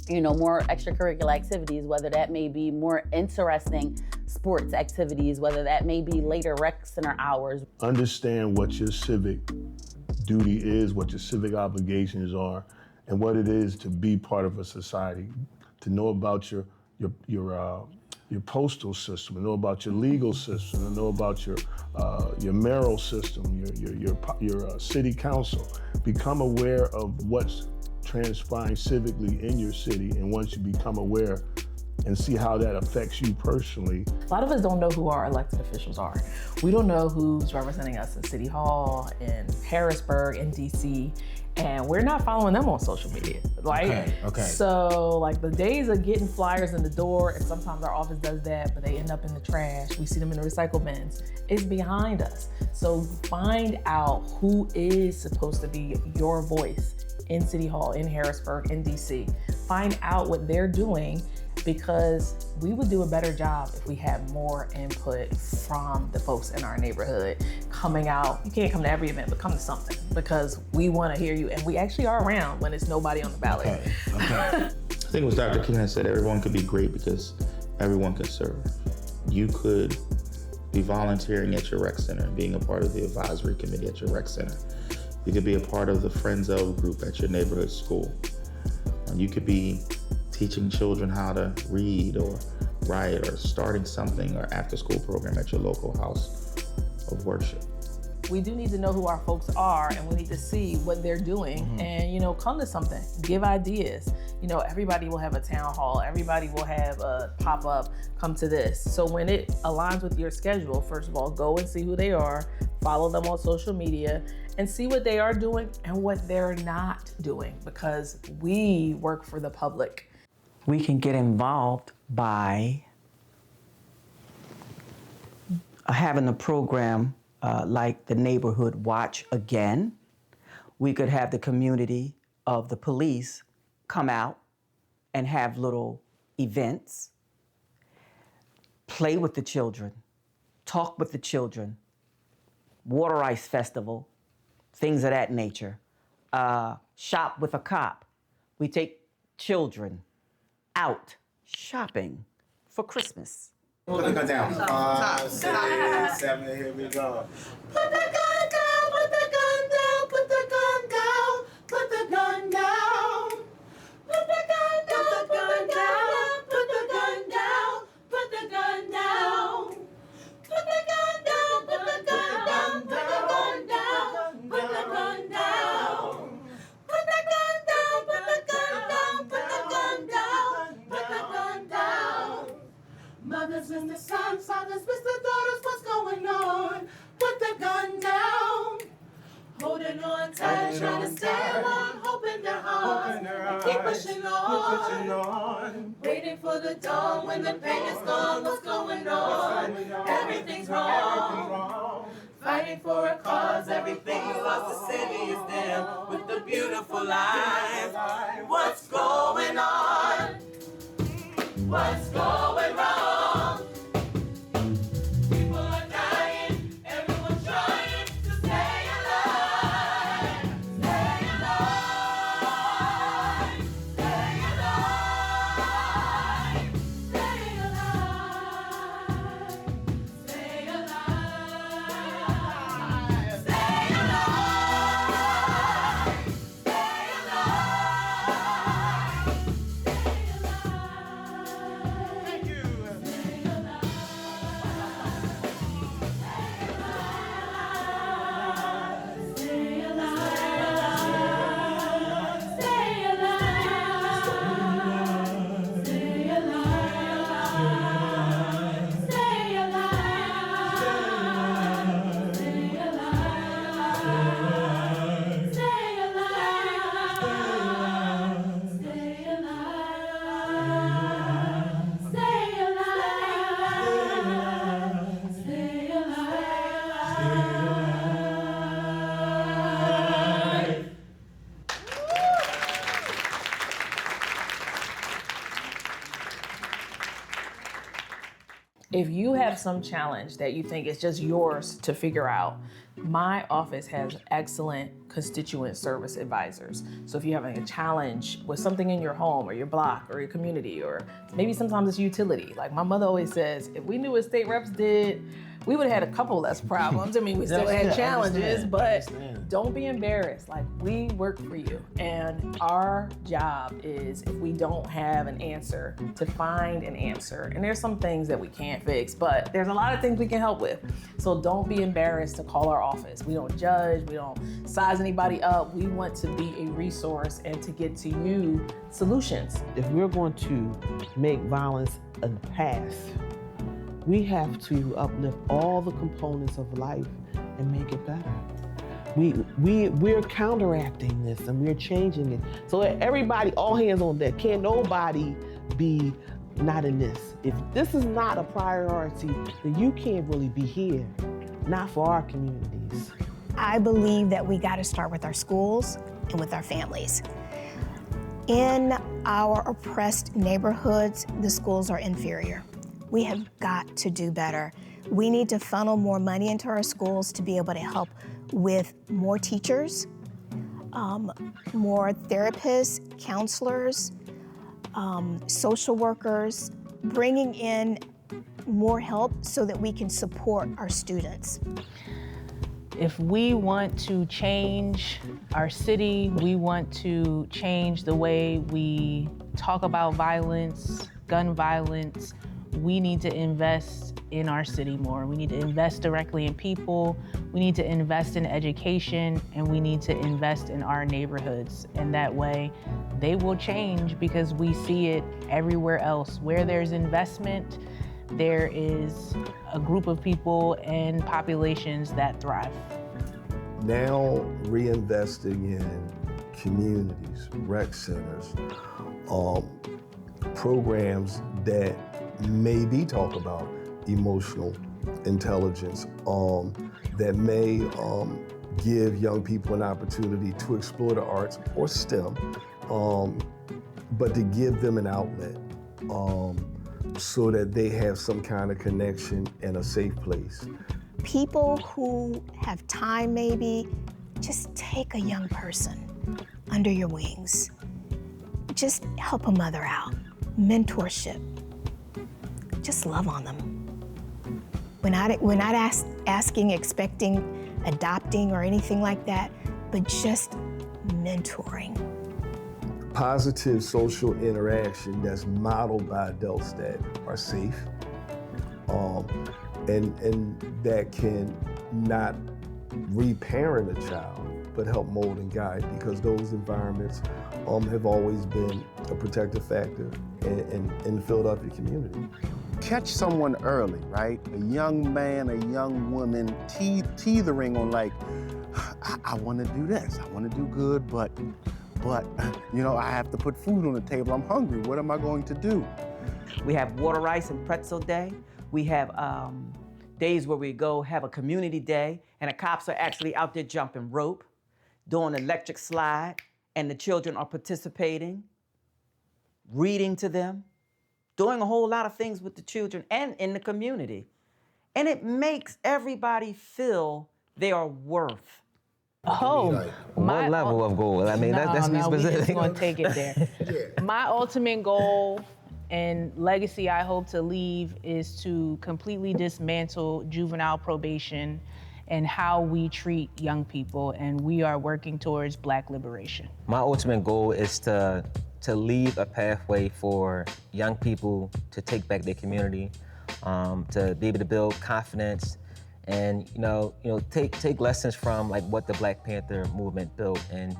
more extracurricular activities, whether that may be more interesting sports activities, whether that may be later rec center hours. Understand what your civic duty is, what your civic obligations are, and what it is to be part of a society. To know about your postal system, to know about your legal system, to know about your Merrill system, your city council. Become aware of what's transpiring civically in your city, and once you become aware and see how that affects you personally. A lot of us don't know who our elected officials are. We don't know who's representing us in City Hall, in Harrisburg, in DC, and we're not following them on social media, right? Okay. So like the days of getting flyers in the door, and sometimes our office does that, but they end up in the trash. We see them in the recycle bins. It's behind us. So find out who is supposed to be your voice in City Hall, in Harrisburg, in DC. Find out what they're doing, because we would do a better job if we had more input from the folks in our neighborhood coming out. You can't come to every event, but come to something, because we want to hear you, and we actually are around when it's nobody on the ballot. Okay. I think what Dr. King has said, everyone could be great because everyone can serve. You could be volunteering at your rec center and being a part of the advisory committee at your rec center. You could be a part of the Friends of group at your neighborhood school. You could be teaching children how to read or write, or starting something or after school program at your local house of worship. We do need to know who our folks are, and we need to see what they're doing, and come to something, give ideas. Everybody will have a town hall, everybody will have a pop-up, come to this. So when it aligns with your schedule, first of all, go and see who they are, follow them on social media, and see what they are doing and what they're not doing, because we work for the public. We can get involved by having a program like the Neighborhood Watch Again. We could have the community of the police come out and have little events, play with the children, talk with the children, water ice festival, things of that nature. Shop with a cop. We take children out shopping for Christmas. Put the gun down. 5, 6, 7, here we go. Put the gun down, put the gun down, put the gun down, put the gun down. Put the gun down, put the gun down, put the gun down, put the gun down. Put the gun down, put the gun down, put the gun down, put the gun down. Put the gun down, put the gun down, put the gun down, put the gun down. Mothers and the sons, fathers with the daughters, what's going on? Put the gun down. Holding on tight, trying to stay warm, hoping they're on. Keep pushing on. Waiting for the dawn when the pain is gone. What's going on? Everything's wrong. Fighting for a cause, everything's lost. The city is dim with the beautiful life. What's going on? What's going wrong? People are dying, everyone's trying to stay alive. Stay alive. Stay alive. Stay alive. Stay alive. Stay alive. Stay alive. If you have some challenge that you think is just yours to figure out, my office has excellent constituent service advisors. So if you're having a challenge with something in your home or your block or your community, or maybe sometimes it's utility. Like my mother always says, if we knew what state reps did, we would have had a couple less problems. I mean, we still had challenges, but don't be embarrassed. Like, we work for you. And our job is, if we don't have an answer, to find an answer. And there's some things that we can't fix, but there's a lot of things we can help with. So don't be embarrassed to call our office. We don't judge, we don't size anybody up. We want to be a resource and to get to you solutions. If we're going to make violence a past, we have to uplift all the components of life and make it better. We're counteracting this and we're changing it. So everybody, all hands on deck. Can't nobody be not in this. If this is not a priority, then you can't really be here, not for our communities. I believe that we got to start with our schools and with our families. In our oppressed neighborhoods, the schools are inferior. We have got to do better. We need to funnel more money into our schools to be able to help with more teachers, more therapists, counselors, social workers, bringing in more help so that we can support our students. If we want to change our city, we want to change the way we talk about violence, gun violence, we need to invest in our city more. We need to invest directly in people. We need to invest in education, and we need to invest in our neighborhoods. And that way, they will change because we see it everywhere else. Where there's investment, there is a group of people and populations that thrive. Now reinvesting in communities, rec centers, programs that maybe talk about emotional intelligence, that may give young people an opportunity to explore the arts or STEM, but to give them an outlet so that they have some kind of connection and a safe place. People who have time, maybe, just take a young person under your wings. Just help a mother out. Mentorship. Just love on them. We're not asking, expecting, adopting, or anything like that, but just mentoring. Positive social interaction that's modeled by adults that are safe, and that can not reparent a child, but help mold and guide, because those environments have always been a protective factor in the Philadelphia community. Catch someone early, right? A young man, a young woman teetering on like, I want to do this, I want to do good, but you know, I have to put food on the table. I'm hungry. What am I going to do? We have water ice and pretzel day. We have days where we go have a community day, and the cops are actually out there jumping rope, doing electric slide, and the children are participating, reading to them, doing a whole lot of things with the children and in the community. And it makes everybody feel they are worth. Oh, what level of goal? I mean, that's me specific. We're just gonna take it there. My ultimate goal and legacy I hope to leave is to completely dismantle juvenile probation and how we treat young people, and we are working towards Black liberation. My ultimate goal is to leave a pathway for young people to take back their community, to be able to build confidence, and take lessons from like what the Black Panther movement built, and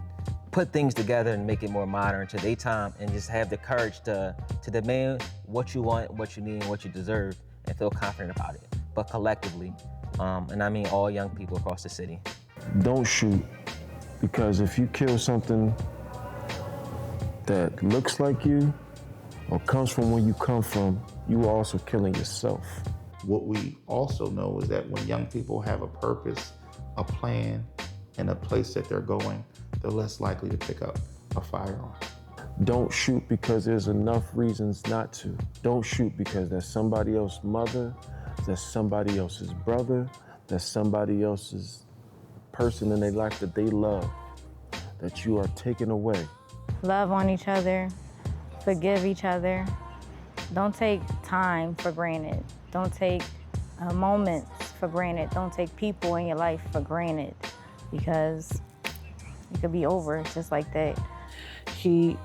put things together and make it more modern to their time, and just have the courage to demand what you want, what you need, and what you deserve, and feel confident about it, but collectively. And I mean all young people across the city. Don't shoot, because if you kill something that looks like you or comes from where you come from, you are also killing yourself. What we also know is that when young people have a purpose, a plan, and a place that they're going, they're less likely to pick up a firearm. Don't shoot because there's enough reasons not to. Don't shoot because that's somebody else's mother, that's somebody else's brother, that's somebody else's person in their life that they love, that you are taking away. Love on each other, forgive each other. Don't take time for granted. Don't take moments for granted. Don't take people in your life for granted, because it could be over just like that. He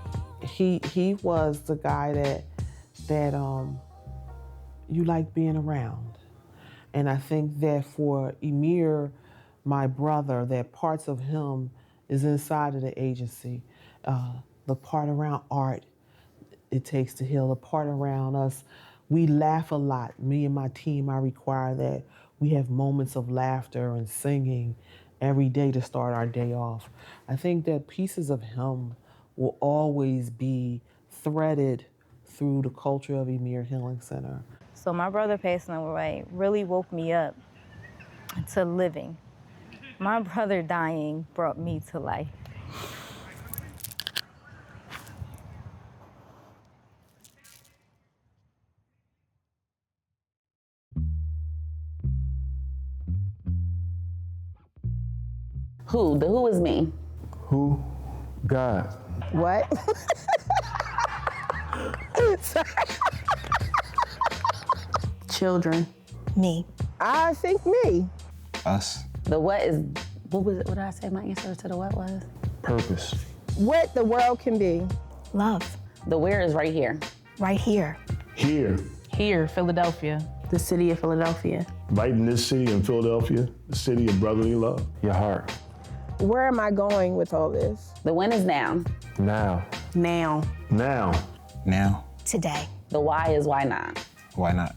was the guy that you like being around. And I think that for Zyhmir, my brother, that parts of him is inside of the agency. The part around art, it takes to heal. The part around us, we laugh a lot. Me and my team, I require that we have moments of laughter and singing every day to start our day off. I think that pieces of him will always be threaded through the culture of Zyhmir Healing Center. So my brother passing away really woke me up to living. My brother dying brought me to life. Who? The who is me. Who? God. What? Children. Me. I think me. Us. The what is, what was it? What did I say my answer to the what was? Purpose. What the world can be. Love. The where is right here. Right here. Here, Here, Philadelphia. The city of Philadelphia. right in this city in Philadelphia, the city of brotherly love. Your heart. Where am I going with all this? The when is now. Now. Now. Now. Now. Today. The why is why not. Why not?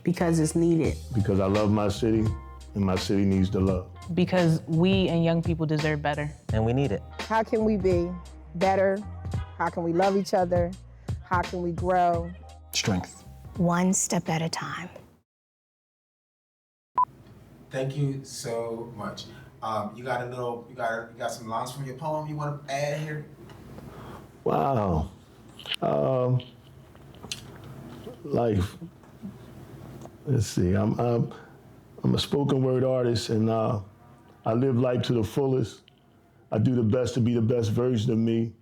Because it's needed. Because I love my city, and my city needs the love. Because we and young people deserve better. And we need it. How can we be better? How can we love each other? How can we grow? Strength. One step at a time. Thank you so much. You got some lines from your poem you want to add here? Wow. Life. Let's see. I'm a spoken word artist, and I live life to the fullest. I do the best to be the best version of me,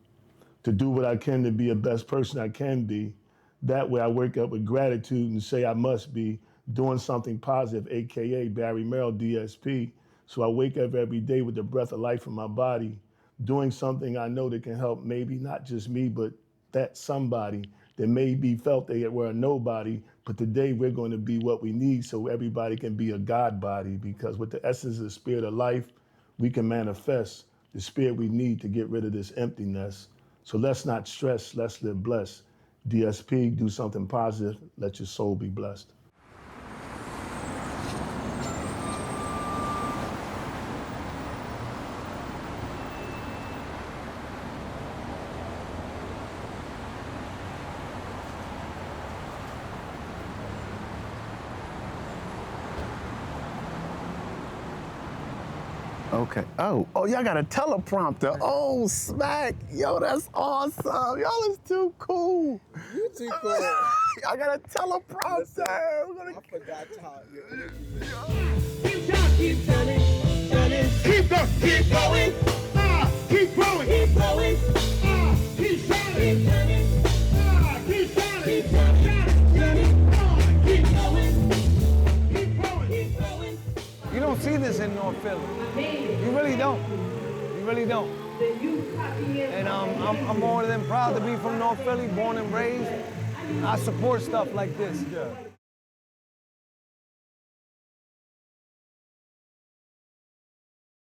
to do what I can to be the best person I can be. That way I wake up with gratitude and say I must be doing something positive, AKA Barry Merrill, DSP. So I wake up every day with the breath of life in my body, doing something I know that can help maybe not just me, but that somebody that maybe felt they were a nobody, but today we're going to be what we need so everybody can be a God body, because with the essence of the spirit of life, we can manifest the spirit we need to get rid of this emptiness. So let's not stress, let's live blessed. DSP, do something positive, let your soul be blessed. Okay. Oh, y'all got a teleprompter. Oh, smack. Yo, that's awesome. Y'all is too cool. You too cool. I got a teleprompter. I forgot how. Keep turning. Keep going. Keep going. Keep growing. Keep growing. Keep shining. Keep turning. Keep shining. Keep shining. Keep going. Keep growing. Keep growing. You don't see this in North Philly. You really don't. You really don't. And I'm more than proud to be from North Philly, born and raised. I support stuff like this.